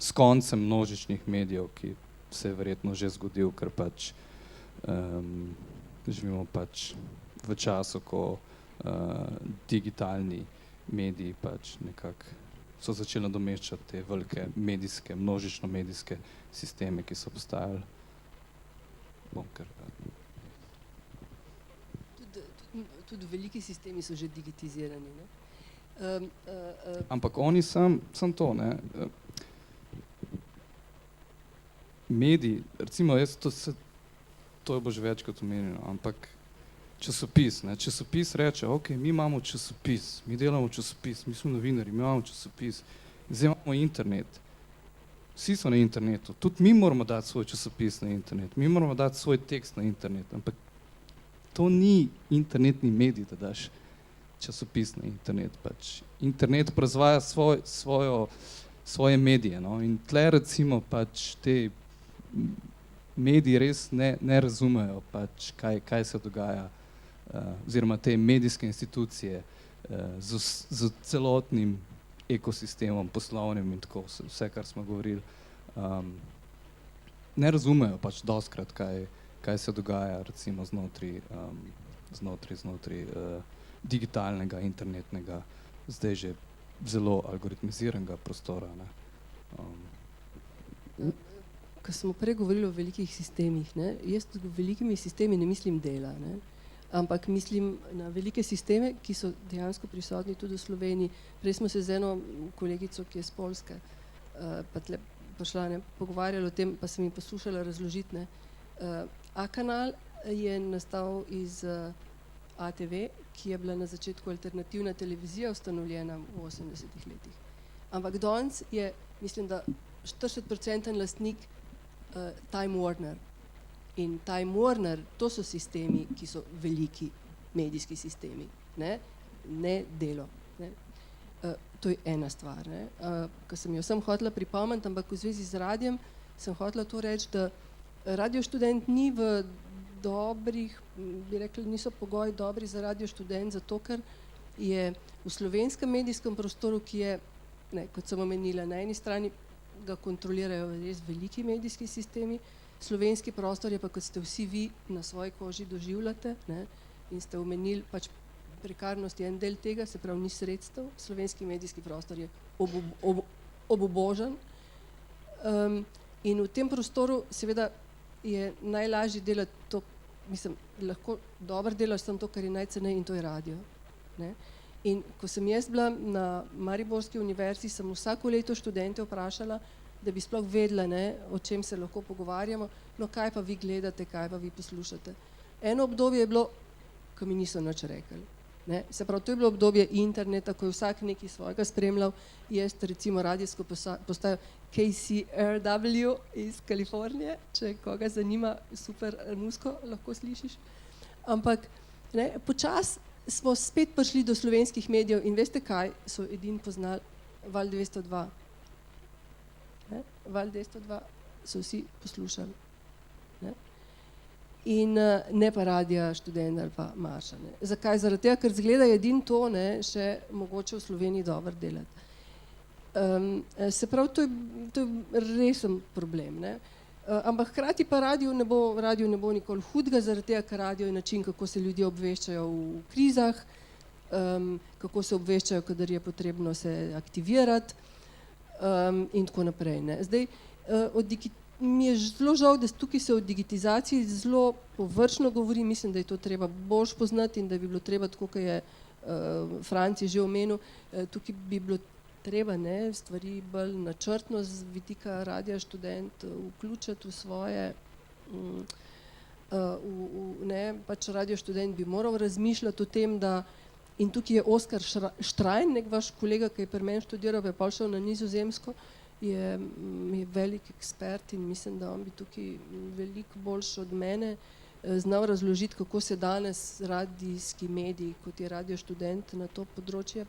s koncem množičnih medijev, ki se je verjetno že zgodil, ker pač živimo pač v času, ko digitalni mediji pač nekako so začeli nadomeščati te velike medijske, množično medijske sisteme, ki so obstajali. Tudi veliki sistemi so že digitizirani. Ne? Ampak oni sam to, ne. Mediji, recimo to je bo že večkrat omenjeno, ampak časopis, ne, časopis reče, ok, mi imamo časopis, mi delamo časopis, mi smo novinari, mi imamo časopis, zdaj imamo internet, vsi so na internetu, tudi mi moramo dati svoj časopis na internet, mi moramo dati svoj tekst na internet, ampak to ni internetni medij, da daš časopis na internet, pač. Internet proizvaja svoje medije, no, in tle recimo pač te mediji res ne razumejo pač, kaj se dogaja, oziroma te medijske institucije z celotnim ekosistemom, poslovnim in tako, vse, kar smo govorili, ne razumejo pač dostikrat, kaj se dogaja recimo znotraj digitalnega, internetnega, zdaj že zelo algoritmiziranega prostora. Ne. Ko smo prej govorili o velikih sistemih, ne, jaz velikimi sistemi ne mislim dela, ne, ampak mislim na velike sisteme, ki so dejansko prisotni tudi v Sloveniji. Prej smo se z eno kolegico, ki je s Poljske, pa tle prišla, ne, pogovarjali o tem, pa sem jim poslušala razložiti, ne. A-kanal je nastal iz ATV, ki je bila na začetku alternativna televizija, ustanovljena v 80-ih letih. Ampak danes je, mislim, da 40% lastnik Time Warner. In Time Warner, to so sistemi, ki so veliki medijski sistemi, ne delo. Ne. To je ena stvar, ne. Ko sem jo sem hotela pripomniti, ampak v zvezi z radijem sem hotela to reči, da Radio Študent ni v dobrih, bi rekli, niso pogoji dobri za Radio Študent, zato ker je v slovenskem medijskem prostoru, ki je, ne, kot sem omenila, na eni strani ga kontrolirajo res veliki medijski sistemi, slovenski prostor je pa, kot ste vsi vi na svoji koži doživljate, ne, in ste omenili, pač prekarnost je en del tega, se pravi ni sredstev, slovenski medijski prostor je obubožan. In v tem prostoru seveda je najlažje delati to, mislim, lahko dobro delaš samo to, kar je najceneje, in to je radio. Ne. In ko sem jaz bila na Mariborski univerzi, sem vsako leto študente vprašala, da bi sploh vedela, ne, o čem se lahko pogovarjamo, no kaj pa vi gledate, kaj pa vi poslušate. Eno obdobje je bilo, ko mi niso nič rekli. Ne. Se pravi, to je bilo obdobje interneta, ko je vsak nekaj svojega spremljal. Jaz recimo radijsko postajo KCRW iz Kalifornije, če koga zanima, super musko lahko slišiš. Ampak ne, počasi smo spet prišli do slovenskih medijev in veste kaj, so edini poznali Val 202. Ne? Val 202 so vsi poslušali. Ne? In ne pa Radia Študent ali pa Maša. Ne? Zakaj? Zaradi tega, ker zgleda edino to, ne, še mogoče v Sloveniji dobro delati. Se pravi, to je resen problem. Ne? Ampak hkrati pa radio ne bo nikoli hudega, zaradi tega, ker radio je način, kako se ljudje obveščajo v krizah, kako se obveščajo, kadar je potrebno se aktivirati in tako naprej. Ne. Zdaj, mi je zelo žal, da tukaj se o digitizaciji zelo površno govori, mislim, da je to treba bolj poznati in da bi bilo treba, tako kot je Franci že omenil, tukaj bi bilo treba, ne, stvari bolj načrtno z vidika Radia Študent vključiti v svoje, ne, pač Radio Študent bi moral razmišljati o tem, da, in tukaj je Oskar Štrajn, nek vaš kolega, ki je pri meni študiral, pa je pol šel na Nizozemsko, je velik ekspert in mislim, da on bi tukaj veliko boljši od mene znal razložiti, kako se danes radijski mediji, kot je Radio Študent, na to področje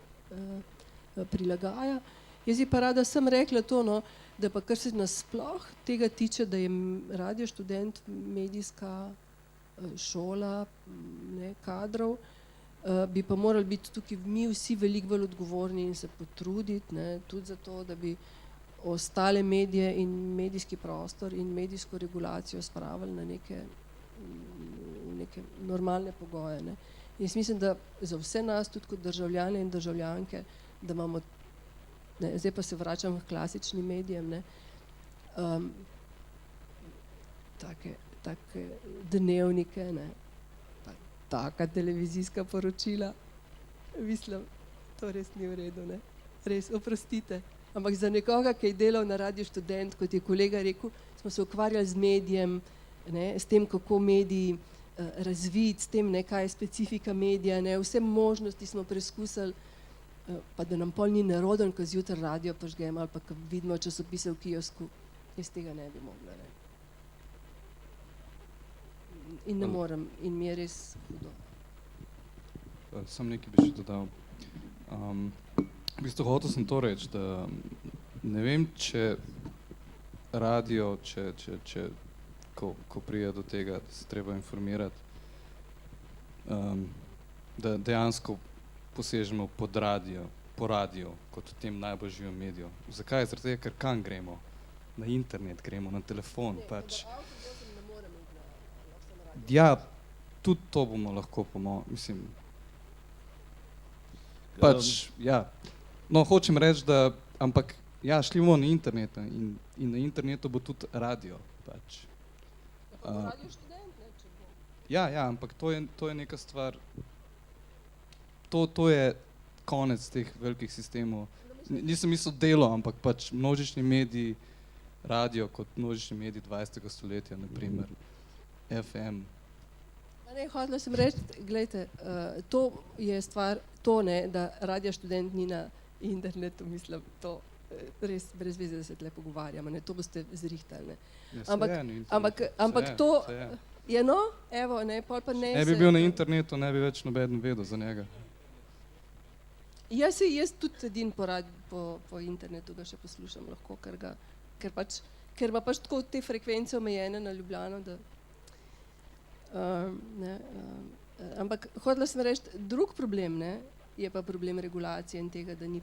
prilagaja. Jaz bi pa rada sem rekla to, no, da pa kar se nasploh tega tiče, da je Radio Študent medijska šola, ne, kadrov, bi pa morali biti tukaj mi vsi veliko bolj odgovorni in se potruditi, ne, tudi zato, da bi ostale medije in medijski prostor in medijsko regulacijo spravili na neke normalne pogoje. Ne. Jaz mislim, da za vse nas, tudi kot državljane in državljanke, da imamo, ne, zdaj pa se vračam k klasičnim medijem, ne, take dnevnike, ne, pa taka televizijska poročila, mislim, to res ni v redu, ne, res, oprostite. Ampak za nekoga, ki je delal na Radiu Študent, kot je kolega rekel, smo se ukvarjali z medijem, ne, s tem, kako mediji razviti, s tem, ne, kaj je specifika medija, ne, vse možnosti smo preskusili, pa da nam pol ni neroden, ko zjutraj radio požgemo ali pa ko vidimo časopise v kiosku, jaz tega ne bi mogla, ne. In ne morem, in mi je res hudo. Sam nekaj bi še dodal. V bistvu hotel sem to reči, da ne vem, če radio, ko prije do tega, da se treba informirati, da dejansko posežemo po radio, kot v tem najbolj živem mediju. Zakaj? Zaradi tega, ker kam gremo? Na internet gremo, na telefon, pač. Ja, tudi to bomo lahko mislim. Pač, ja. No, hočem reči, da, ampak, ja, šli bomo na internet in na internetu bo tudi radio, pač. Radio Študent, ne, če bo. Ja, ampak to je neka stvar, to je konec teh velikih sistemov. Nisem mislil delo, ampak pač množični mediji, radio kot množični mediji 20. stoletja, naprimer, FM. Ne, hotela sem reči, glejte, to je stvar, to ne, da Radio Študent ni na internetu, mislim, to res brez veze, da se tle pogovarjamo, ne, to boste zrihtali, ne. Ampak to je, no, evo, ne, pol pa ne. Ne bi bil na internetu, ne bi več nobeden vedel za njega. Jaz tudi sedim po internetu, ga še poslušam lahko, ker ima pač tako te frekvence omejene na Ljubljano, da ampak hotela sem reči, drug problem, ne, je pa problem regulacije in tega, da ni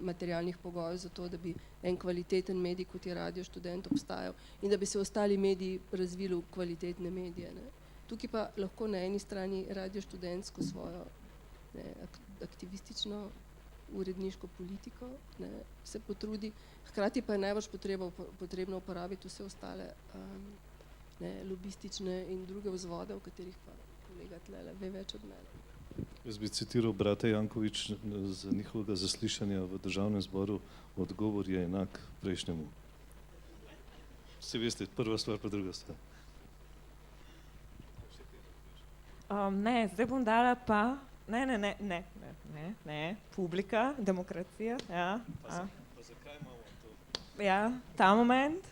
materialnih pogojev za to, da bi en kvaliteten medij, kot je Radio Študent, obstajal in da bi se ostali mediji razvili v kvalitetne medije. Ne. Tukaj pa lahko na eni strani Radio Študent skozi svojo, ne, aktivistično uredniško politiko, ne, se potrudi, hkrati pa je najbolj potrebno uporabiti vse ostale ne, lobistične in druge vzvode, o katerih pa kolega tlele ve več od mene. Jaz bi citiral brata Janković za njihovega zaslišanja v Državnem zboru, odgovor je enak prejšnjemu. Vsi veste, prva stvar pa druga stvar. Ne, zdaj bom dala pa, ne, publika, demokracija, ja. Pa zakaj imamo to? Ja, ta moment.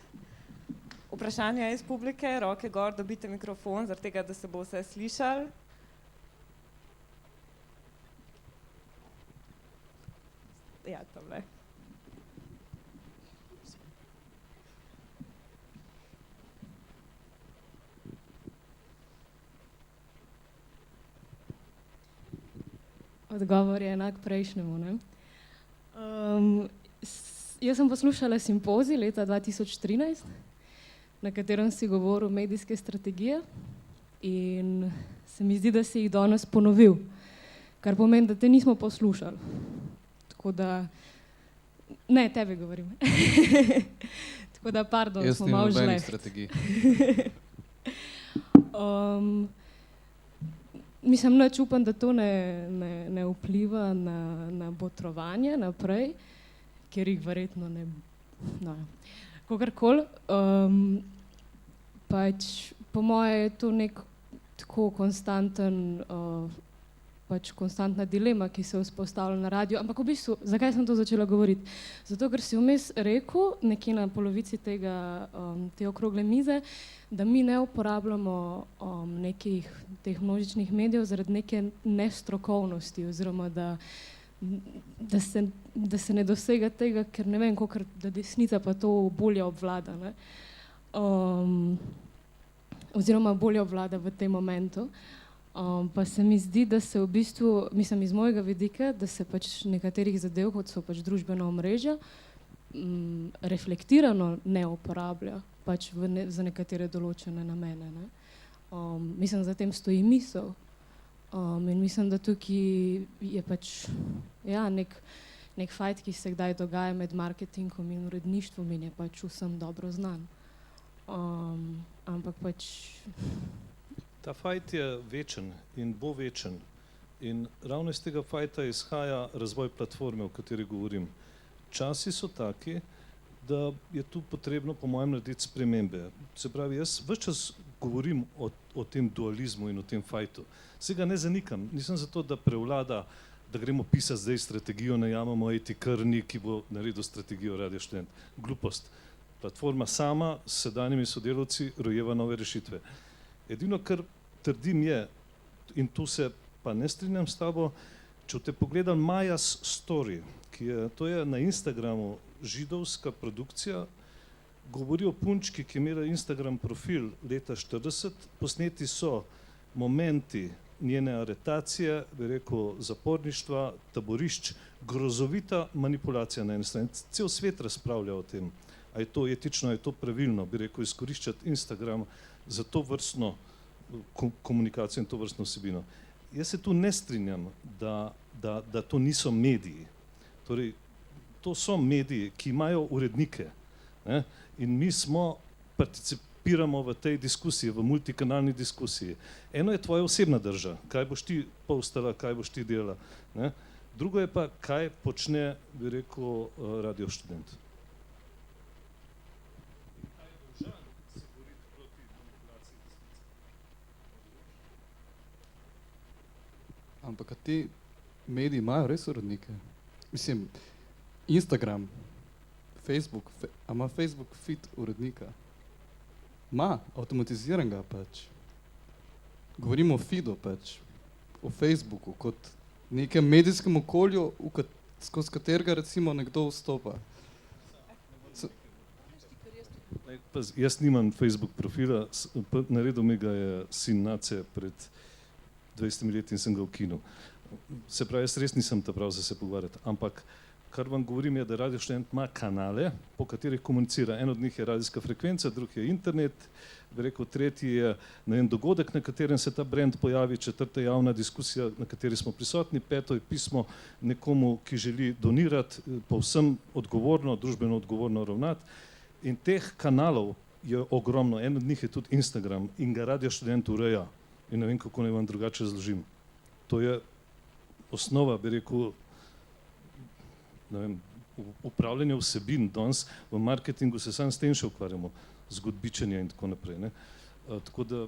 Vprašanja iz publike, roke gor, dobite mikrofon, zaradi tega, da se bo vse slišali. Ja, tamle. Odgovor je enak prejšnjemu, ne? Jaz sem poslušala simpozij leta 2013, na katerem si govoril medijske strategije in se mi zdi, da si jih danes ponovil, kar pomeni, da te nismo poslušali. Tako da, ne, tebi govorim. Tako da, pardon, smo malo žlehti. Jaz nimam strategij. Mislim, nič upam, da to ne vpliva na botrovanje naprej, ker jih verjetno ne, no, kakorkoli. Pač po moje je to nek tako konstantna dilema, ki se vzpostavlja na radiju, ampak v bistvu, zakaj sem to začela govoriti? Zato, ker si vmes rekel, nekje na polovici te okrogle mize, da mi ne uporabljamo nekih teh množičnih medijev zaradi neke nestrokovnosti oziroma da se ne dosega tega, ker ne vem, da desnica pa to bolje obvlada, ne? Oziroma bolje obvlada v tem momentu. Pa se mi zdi, da se v bistvu, mislim iz mojega vidika, da se pač nekaterih zadev, kot so pač družbena omrežja, reflektirano ne uporablja pač za nekatere določene namene. Ne? Mislim, za tem stoji misel. In mislim, da tukaj je pač nek fajt, ki se kdaj dogaja med marketingom in uredništvom in je pač vsem dobro znan. Ampak pač... Ta fajt je večen in bo večen. In ravno iz tega fajta izhaja razvoj platforme, o kateri govorim. Časi so taki, da je tu potrebno, po mojem, narediti spremembe. Se pravi, jaz ves čas govorim o tem dualizmu in o tem fajtu. Se ga ne zanikam, nisem zato, da prevlada, da gremo pisati zdaj strategijo, najamamo IT Krni, ki bo naredil strategijo Radio Študent. Glupost. Platforma sama s sedanjimi sodelavci rojeva nove rešitve. Edino, kar trdim je, in tu se pa ne strinjam s tabo, če te pogledam Majas Story, to je na Instagramu židovska produkcija, govori o punčki, ki je imela Instagram profil leta 40, posneti so momenti njene aretacije, bi rekel, zaporništva, taborišč, grozovita manipulacija na eni strani. Cel svet razpravlja o tem, a je to etično, a je to pravilno, bi rekel, izkoriščati Instagram za to vrstno komunikacijo in to vrstno vsebino. Jaz se tu ne strinjam, da to niso mediji. Torej, to so mediji, ki imajo urednike, ne? In mi participiramo v tej diskusiji, v multikanalni diskusiji. Eno je tvoja osebna drža, kaj boš ti postala, kaj boš ti delala, ne? Drugo je pa, kaj počne, bi rekel, Radio Študent. Ampak ti mediji imajo res urednike? Mislim, Instagram, Facebook, a ima Facebook feed urednika? Ma, avtomatiziranega pač. Govorimo o feedu pač, o Facebooku kot nekem medijskem okolju, skozi katerega recimo nekdo vstopa. Jaz nimam Facebook profila, naredil mi ga je sin Nace pred 20 leti in sem ga ukinil. Se pravi, jaz res nisem ta prav za se pogovarjati, ampak kar vam govorim je, da Radio Študent ima kanale, po katerih komunicira. En od njih je radijska frekvenca, drugi je internet, bi rekel, tretji je dogodek, na katerem se ta brand pojavi, četrta javna diskusija, na kateri smo prisotni, peto je pismo nekomu, ki želi donirati, povsem odgovorno, družbeno odgovorno ravnati. In teh kanalov je ogromno, en od njih je tudi Instagram in ga Radio Študent ureja. In ne vem, kako naj vam drugače razložim. To je osnova, bi rekel, ne vem, upravljanja vsebin. Danes v marketingu se samo s tem še ukvarjamo, zgodbičenje in tako naprej. Ne? Tako da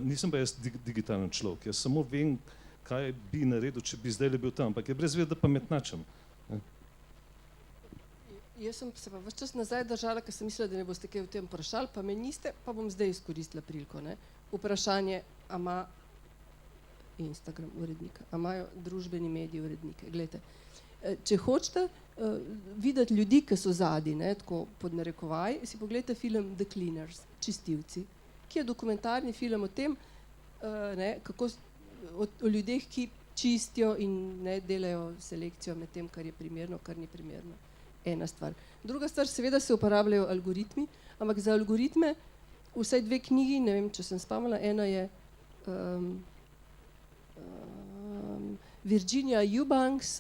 nisem pa jaz digitalen človek. Jaz samo vem, kaj bi naredil, če bi zdaj bil tam, ampak je brez veze, da pametnačem. Jaz sem se pa ves čas nazaj držala, ker sem mislila, da me boste kaj v tem vprašali, pa me niste, pa bom zdaj izkoristila priliko. Ne? Vprašanje, a ima Instagram urednika, a imajo družbeni mediji urednike. Glejte, če hočete videti ljudi, ki so zadaj, tako pod narekovaj, si pogledajte film The Cleaners, Čistilci, ki je dokumentarni film o tem, kako o ljudeh, ki čistijo in delajo selekcijo med tem, kar je primerno, kar ni primerno. Ena stvar. Druga stvar, seveda se uporabljajo algoritmi, ampak za algoritme vsaj dve knjigi, ne vem, če sem spomnila, ena je Virginia Eubanks,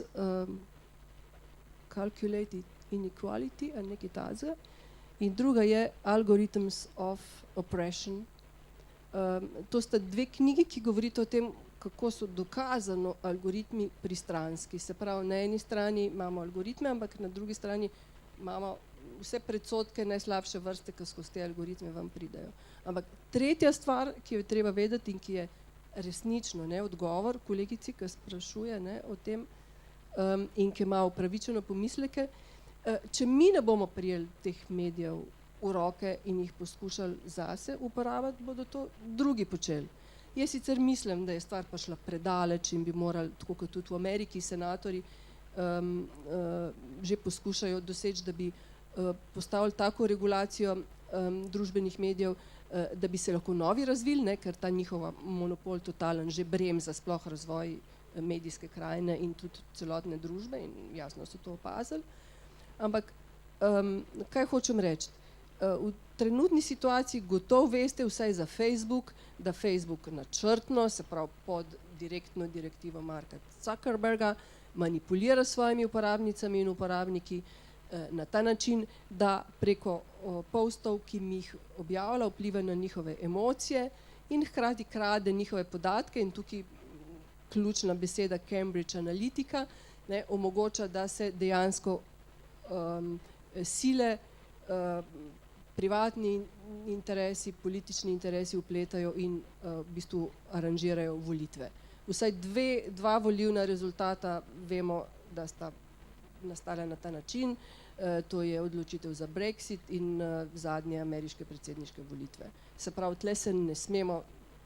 Calculated Inequality, ali nekaj takega, in druga je Algorithms of Oppression. To sta dve knjigi, ki govorite o tem, kako so dokazano algoritmi pristranski. Se pravi, na eni strani imamo algoritme, ampak na drugi strani imamo vse predsodke najslabše vrste, ki skozi te algoritme vam pridejo. Ampak tretja stvar, ki jo je treba vedeti in ki je resnično odgovor kolegici, ki sprašuje o tem in ki ima upravičeno pomisleke, če mi ne bomo prijeli teh medijev v roke in jih poskušali zase uporabiti, bodo to drugi počeli. Jaz sicer mislim, da je stvar pa šla predaleč in bi morali, tako kot tudi v Ameriki, senatorji že poskušajo doseči, da bi postavili tako regulacijo družbenih medijev, da bi se lahko novi razvili, ne, ker ta njihova monopol totalen že bremza sploh razvoj medijske krajine in tudi celotne družbe in jasno so to opazili. Ampak kaj hočem reči? V trenutni situaciji gotovo veste, vsaj za Facebook, da Facebook načrtno, se pravi pod direktno direktivo Marka Zuckerberga, manipulira s svojimi uporabnicami in uporabniki na ta način, da preko postov, ki mi jih objavlja, vpliva na njihove emocije in hkrati krade njihove podatke in tukaj ključna beseda Cambridge Analytica, ne, omogoča, da se dejansko sile, privatni interesi, politični interesi vpletajo in v bistvu aranžirajo volitve. Vsaj dva volilna rezultata vemo, da sta nastala na ta način, to je odločitev za Brexit in zadnje ameriške predsedniške volitve. Se pravi, tle se ne smemo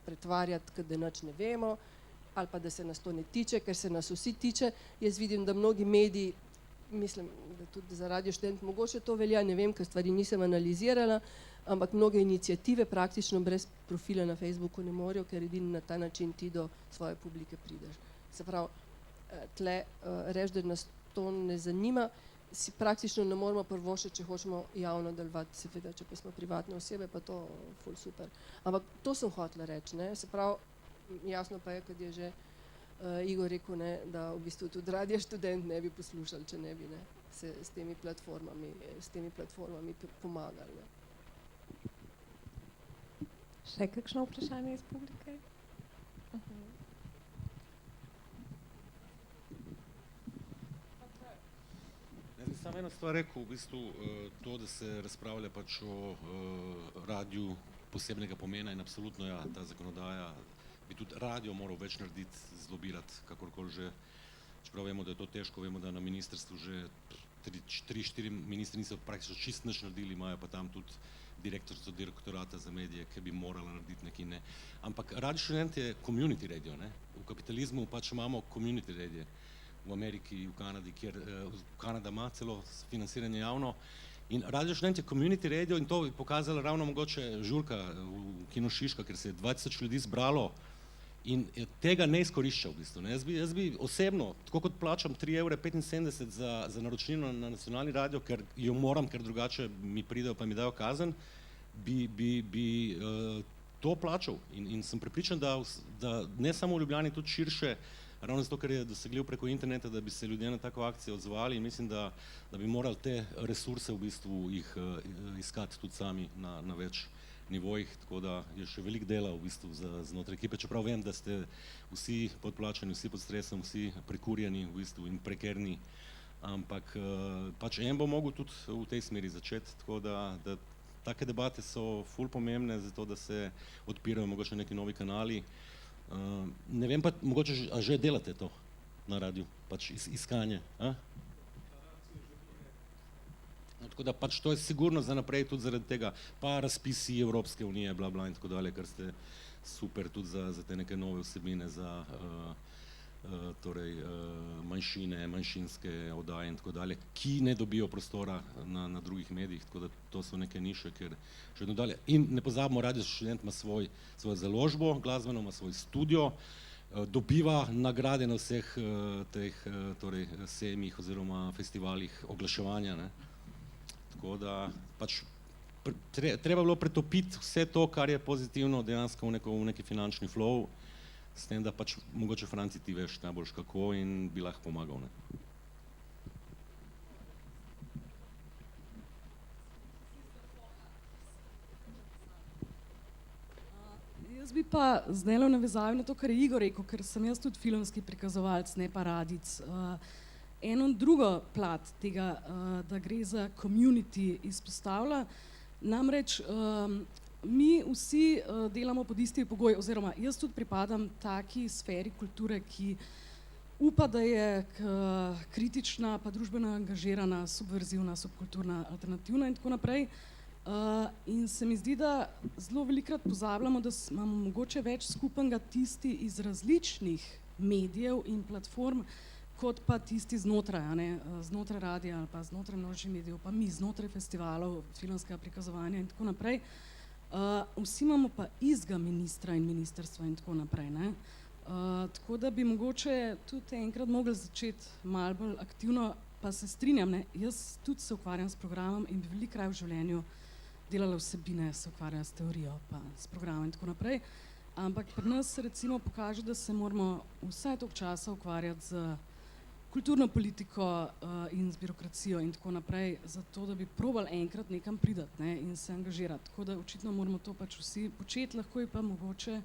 pretvarjati, da nič ne vemo, ali pa da se nas to ne tiče, ker se nas vsi tiče. Jaz vidim, da mnogi mediji, mislim, da tudi za Radio Študent mogoče to velja, ne vem, ker stvari nisem analizirala, ampak mnoge iniciative praktično brez profila na Facebooku ne morejo, ker edini na ta način ti do svoje publike prideš. Se pravi, tle reči, da nas to ne zanima, si praktično ne moramo privoščiti, če hočemo javno delovati, seveda, če pa smo privatne osebe, pa to ful super. Ampak to sem hotela reči, ne, se pravi, jasno pa je, kad je že Igor rekel, ne, da v bistvu tudi Radio Študent ne bi poslušali, če ne bi se s temi platformami pomagali. Ne. Še kakšno vprašanje iz publike? Jaz bi samo eno stvar rekel, v bistvu to, da se razpravlja pač o radiju posebnega pomena in absolutno ja, ta zakonodaja bi tudi radio moral več narediti, zlobirati, kakorkoli že. Čeprav vemo, da je to težko, vemo, da na ministrstvu že 3-4 ministri niso praktično čist nič naredili, imajo pa tam tudi direktorico direktorata za medije, ki bi morala narediti nekaj, ne. Ampak Radio Študent je community radio, ne. V kapitalizmu pač imamo community radio. V Ameriki, v Kanadi, kjer Kanada ima celo financiranje javno. In Radio Študent je community radio in to bi pokazala ravno mogoče žurka v Kino Šiška, ker se je 20 ljudi zbralo in tega ne izkorišča v bistvu. Ne. Jaz bi osebno, tako kot plačam 3,75 € za naročnino na nacionalni radio, ker jo moram, ker drugače mi pridejo pa mi dajo kazen, bi to plačal. In sem prepričan, da ne samo v Ljubljani, tudi širše, ravno zato, ker je dosegljiv preko interneta, da bi se ljudje na tako akcijo odzvali in mislim, da bi morali te resurse v bistvu jih iskati tudi sami na več nivojih, tako da je še veliko dela v bistvu znotraj ekipe, čeprav vem, da ste vsi podplačani, vsi pod stresom, vsi prekurjeni v bistvu in prekerni, ampak pač en bo mogel tudi v tej smeri začeti, tako da take debate so ful pomembne, zato da se odpirajo mogoče neki novi kanali. Ne vem pa, mogoče že delate to na radiju, pač iskanje, a? No, tako da pač to je sigurno za naprej tudi zaradi tega, pa razpisi Evropske unije, bla bla in tako dalje, ker ste super tudi za te neke nove vsebine, za torej manjšine, manjšinske oddaje in tako dalje, ki ne dobijo prostora na drugih medijih, tako da to so neke niše, ker še vedno dalje. In ne pozabimo, Radio Študent ima svojo založbo, glasbeno ima svoj studio, dobiva nagrade na vseh teh torej sejmih oziroma festivalih oglaševanja, ne. Tako da pač treba bilo pretopiti vse to, kar je pozitivno dejansko v neki finančni flow, s tem, da pač mogoče Franci ti veš najboljš kako in bi lahko pomagal, ne. Jaz bi pa zdajle navezal na to, kar je Igor rekel, ker sem jaz tudi filmski prikazovalec, ne pa radic. Eno drugo plat tega, da gre za community izpostavlja, namreč mi vsi delamo pod isti pogoj, oziroma jaz tudi pripadam taki sferi kulture, ki upa, da je kritična, pa družbeno angažirana, subverzivna, subkulturna, alternativna in tako naprej. In se mi zdi, da zelo velikokrat pozabljamo, da imamo mogoče več skupnega tisti iz različnih medijev in platform, kot pa tisti znotraj, a ne, znotraj radia ali pa znotraj množičnih medijev, pa mi znotraj festivalov, filmskega prikazovanja in tako naprej. Vsi imamo pa istega ministra in ministrstva in tako naprej. Ne? Tako da bi mogoče tudi enkrat mogli začeti malo bolj aktivno, pa se strinjam, ne? Jaz tudi se ukvarjam s programom in bi veliko raje v življenju delala vsebine, se ukvarjam s teorijo, pa s programom in tako naprej. Ampak pri nas se recimo pokaže, da se moramo vsaj toliko časa ukvarjati z kulturno politiko in z birokracijo in tako naprej, zato da bi probali enkrat nekam pridati, ne, in se angažirati. Tako da očitno moramo to pač vsi početi, lahko je pa mogoče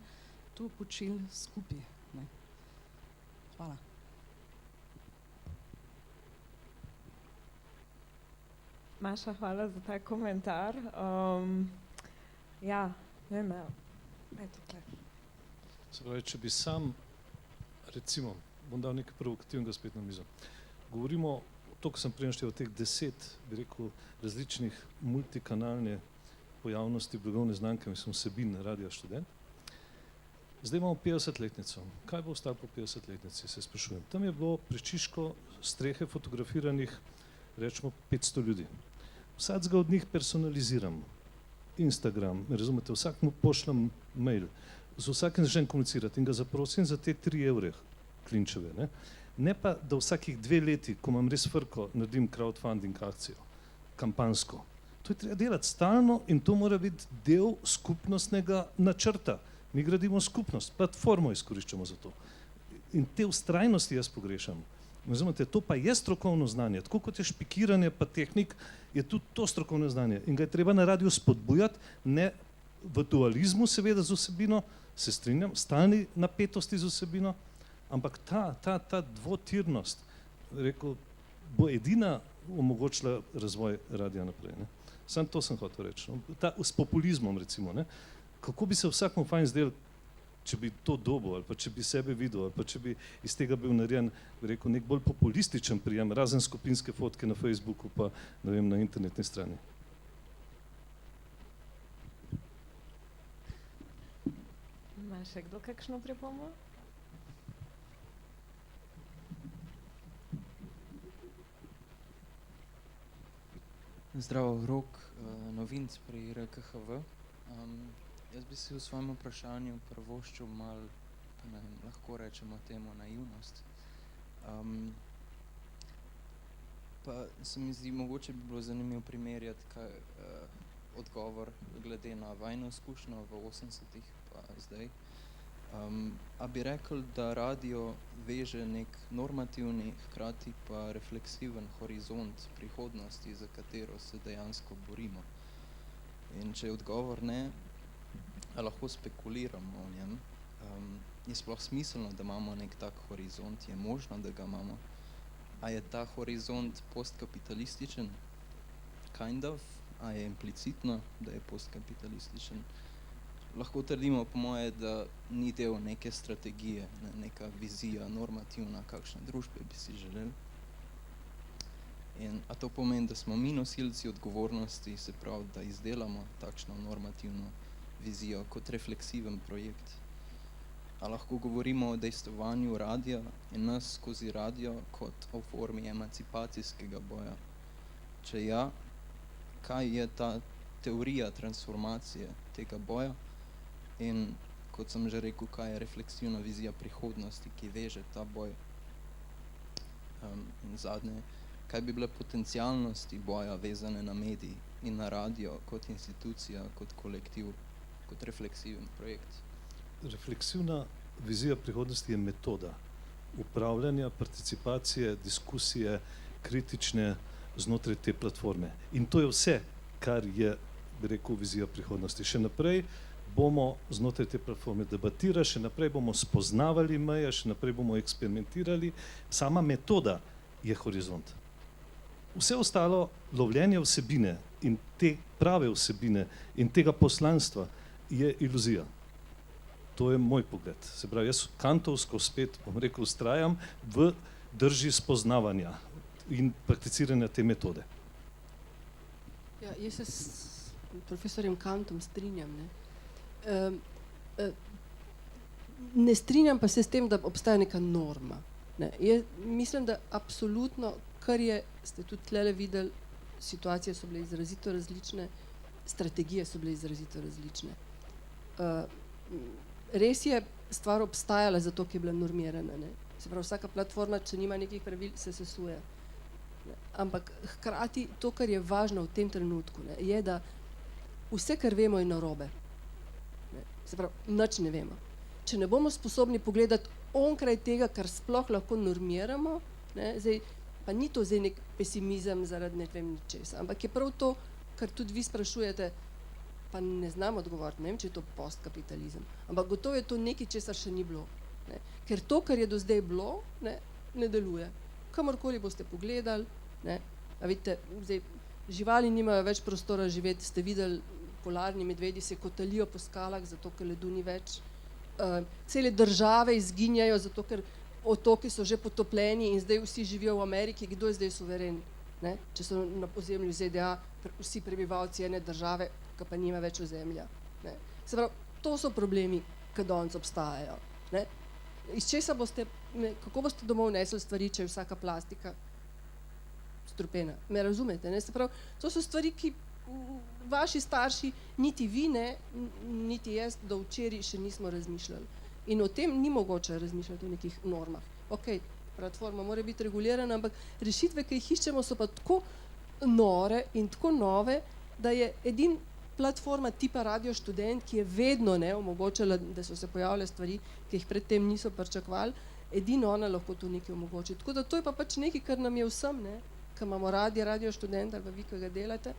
to počeli skupaj. Ne. Hvala. Maša, hvala za ta komentar. Ja, ne vem, Se pravi, če bi sam, recimo, bom dal nekaj provokativnega spet na mizo. Govorimo, to, ko sem prej naštel, teh 10, bi rekel, različnih multikanalne pojavnosti blagovne znamke, mislim, vsebin Radia Študent. Zdaj imamo 50-letnico. Kaj bo ostalo po 50-letnici, se sprašujem. Tam je bilo prečiško strehe fotografiranih, rečemo, 500 ljudi. Vsakega od njih personaliziram. Instagram, razumete, vsak mu pošljem mail, z vsakim začnem komunicirati in ga zaprosim za te 3 evre klinčeve. Ne pa, da vsakih 2 leti, ko imam res frko, naredim crowdfunding akcijo, kampansko. To je treba delati stalno in to mora biti del skupnostnega načrta. Mi gradimo skupnost, platformo izkoriščamo za to. In te vztrajnosti jaz pogrešam. Razumete, to pa je strokovno znanje. Tako kot je špikiranje pa tehnik, je tudi to strokovno znanje. In ga je treba na radiju spodbujati, ne v dualizmu seveda z vsebino, se strinjam, stalni napetosti z vsebino, ampak ta dvotirnost, rekel, bo edina omogočila razvoj radija naprej. Ne. Samo to sem hotel reči. S populizmom recimo, ne. Kako bi se vsakmu fajn zdel, če bi to dobil, ali pa če bi sebe videl, ali pa če bi iz tega bil narejen, bi rekel, nek bolj populističen prijem, razen skupinske fotke na Facebooku pa, ne vem, na internetni strani. Ima še kdo kakšno pripombo? Zdravo, Rok, novinc pri RKHV. Jaz bi si v svojem vprašanju prvoščil malo, pa ne vem, lahko rečemo temu naivnost. Pa se mi zdi, mogoče bi bilo zanimivo primerjati odgovor glede na vajno izkušnjo v 80-ih pa zdaj. A bi rekel, da radio veže nek normativni, hkrati pa refleksiven horizont prihodnosti, za katero se dejansko borimo? In če je odgovor ne, a lahko spekuliramo o njem, je sploh smiselno, da imamo nek tak horizont, je možno, da ga imamo. A je ta horizont postkapitalističen? Kind of. A je implicitno, da je postkapitalističen? Lahko trdimo, po moje, da ni del neke strategije, neka vizija normativna, kakšne družbe bi si želeli. A to pomeni, da smo mi nosilci odgovornosti, se pravi, da izdelamo takšno normativno vizijo kot refleksiven projekt. A lahko govorimo o dejstvovanju radia in nas skozi radio kot o formi emancipacijskega boja? Če ja, kaj je ta teorija transformacije tega boja in, kot sem že rekel, kaj je refleksivna vizija prihodnosti, ki veže ta boj? In zadnje, kaj bi bile potencialnosti boja vezane na medij in na radio kot institucija, kot kolektiv, kot refleksiven projekt? Refleksivna vizija prihodnosti je metoda upravljanja, participacije, diskusije, kritične znotraj te platforme. In to je vse, kar je, bi rekel, vizija prihodnosti. Še naprej bomo znotraj te platforme debatirali, še naprej bomo spoznavali meje, še naprej bomo eksperimentirali. Sama metoda je horizont. Vse ostalo, lovljenje vsebine in te prave vsebine in tega poslanstva je iluzija. To je moj pogled. Se pravi, jaz kantovsko spet, bom rekel, vztrajam v drži spoznavanja in prakticiranja te metode. Ja, jaz se s profesorjem Kantom strinjam. Ne strinjam pa se s tem, da obstaja neka norma. Jaz mislim, da absolutno, kar je, ste tudi tlele videli, situacije so bile izrazito različne, strategije so bile izrazito različne. Res je stvar obstajala zato, ker je bila normirana. Ne? Se pravi, vsaka platforma, če nima nekih pravil, se sesuje. Ne? Ampak hkrati to, kar je važno v tem trenutku, ne, je, da vse, kar vemo, je narobe. Ne? Se pravi, nič ne vemo. Če ne bomo sposobni pogledati onkraj tega, kar sploh lahko normiramo, ne, zdaj, pa ni to zdaj nek pesimizem zaradi ne vem česa, ampak je prav to, kar tudi vi sprašujete, pa ne znam odgovoriti, ne vem, če je to postkapitalizem, ampak gotovo je to nekaj, česar še ni bilo. Ne. Ker to, kar je do zdaj bilo, ne deluje. Kamorkoli boste pogledali, ne, a vidite, zdaj, živali nimajo več prostora živeti, ste videli, polarni medvedi se kotalijo po skalah, zato ker ledu ni več. Cele države izginjajo, zato ker otoki so že potopljeni in zdaj vsi živijo v Ameriki. Kdo je zdaj suveren? Ne? Če so na ozemlju ZDA vsi prebivalci ene države, ki pa nima več ozemlja. Ne? Se pravi, to so problemi, ki danes obstajajo. Ne? Iz česa boste, kako boste domov nesli stvari, če je vsaka plastika strupena? Me razumete? Ne? Se pravi, to so stvari, ki vaši starši, niti vi ne, niti jaz do včeraj še nismo razmišljali. In o tem ni mogoče razmišljati v nekih normah. Ok, platforma mora biti regulirana, ampak rešitve, ki jih iščemo, so pa tako nore in tako nove, da je edin platforma tipa Radio Študent, ki je vedno omogočala, da so se pojavile stvari, ki jih predtem niso pričakovali, edino ona lahko to nekaj omogoči. Tako da to je pa pač nekaj, kar nam je vsem, ki imamo Radio Študent ali pa vi, ki ga delate,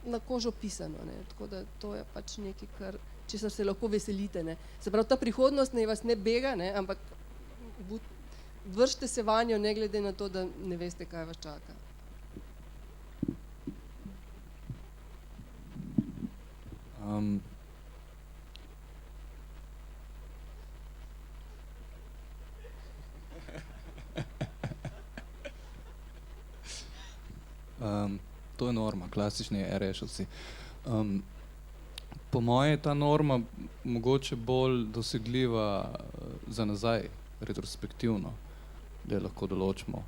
na kožo pisano. Ne. Tako da to je pač nekaj, kar, česar se lahko veselite. Ne. Se pravi, ta prihodnost ne vas ne bega, ne, ampak vršite se vanjo, ne glede na to, da ne veste, kaj vas čaka. To je norma, klasični RS-ovci. Po moje je ta norma mogoče bolj dosegljiva za nazaj, retrospektivno, da jo lahko določimo.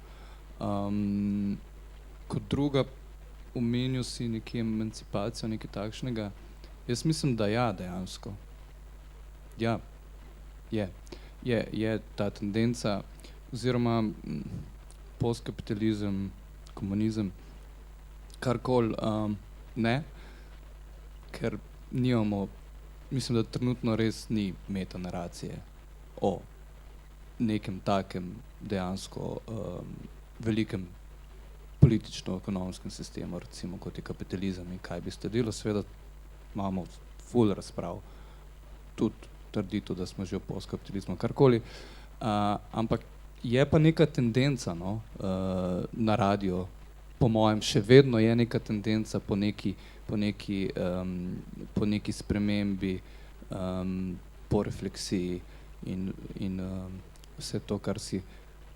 Kot druga, omenil si nekje emancipacijo, nekaj takšnega. Jaz mislim, da ja, dejansko. Ja, je ta tendenca, oziroma postkapitalizem, komunizem, karkoli, ne, ker nimamo, mislim, da trenutno res ni metanaracije o nekem takem dejansko velikem politično-ekonomskem sistemu, recimo kot je kapitalizem in kaj bi sledilo. Seveda imamo ful razprav, tudi trditev, da smo že v postkapitalizmu, karkoli, ampak je pa neka tendenca na radio, po mojem, še vedno je neka tendenca po neki spremembi, po refleksiji in vse to, kar si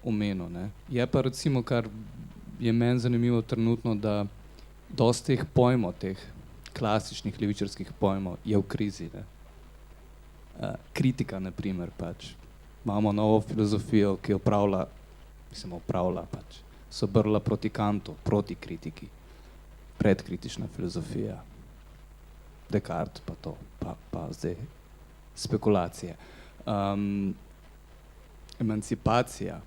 omenil. Ne. Je pa recimo, kar je meni zanimivo trenutno, da dosti teh pojmov, teh klasičnih levičarskih pojmov je v krizi. Ne. Kritika, na primer, pač. Imamo novo filozofijo, ki opravlja pač. So brla proti Kantu, proti kritiki, predkritična filozofija, Descartes pa to, pa zdaj spekulacije. Emancipacija,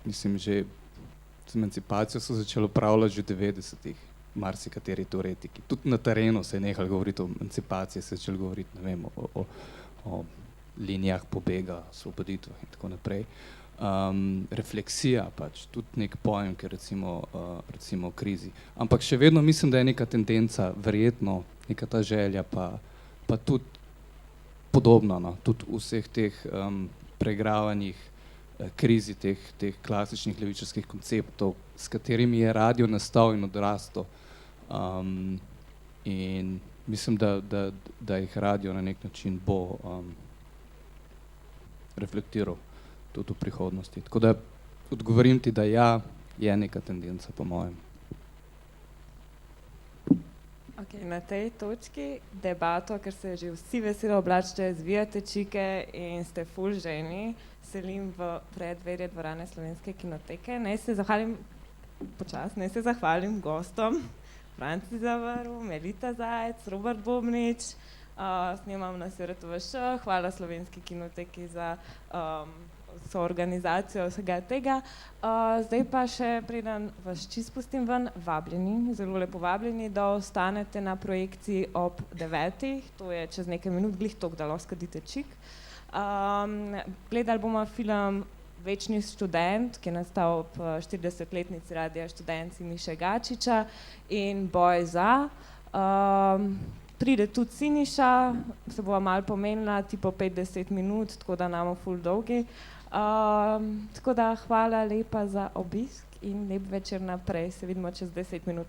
mislim, že z emancipacijo so začeli upravljati že v 90-ih, marsikateri teoretiki. Tudi na terenu se je nehali govoriti o emancipaciji, se je začeli govoriti, ne vem, o linijah pobega, osvoboditvah in tako naprej. Refleksija pač, tudi nek pojem, ki recimo krizi. Ampak še vedno mislim, da je neka tendenca, verjetno, neka ta želja, pa tudi podobno, no, tudi v vseh teh preigravanjih krizi, teh klasičnih levičarskih konceptov, s katerimi je radio nastal in odrastel. In mislim, da jih radio na nek način bo reflektiral tudi v prihodnosti. Tako da odgovorim ti, da ja, je neka tendenca, po mojem. Okay, na tej točki debato, ker se že vsi veselo oblačite, zvijate čike in ste ful ženi, selim v predverje dvorane Slovenske kinoteke. Naj se zahvalim gostom, Franci Zavrl, Melita Zajec, Robert Bobnič, snemam na SRTVŠ, hvala Slovenski kinoteki za soorganizacijo vsega tega. Zdaj pa še, preden vas čisto spustim ven, vabljeni, zelo lepo vabljeni, da ostanete na projekciji ob 9. To je čez nekaj minut, glih toliko, da lahko kadite čik. Gledali bomo film Večni študent, ki je nastal ob 40-letnici Radia Študent Miše Gačiča in Boj za. Pride tudi Siniša, se bova malo pomenila, tipo 5-10 minut, tako da namo ful dolgi. Tako da hvala lepa za obisk in lep večer naprej, se vidimo čez 10 minut.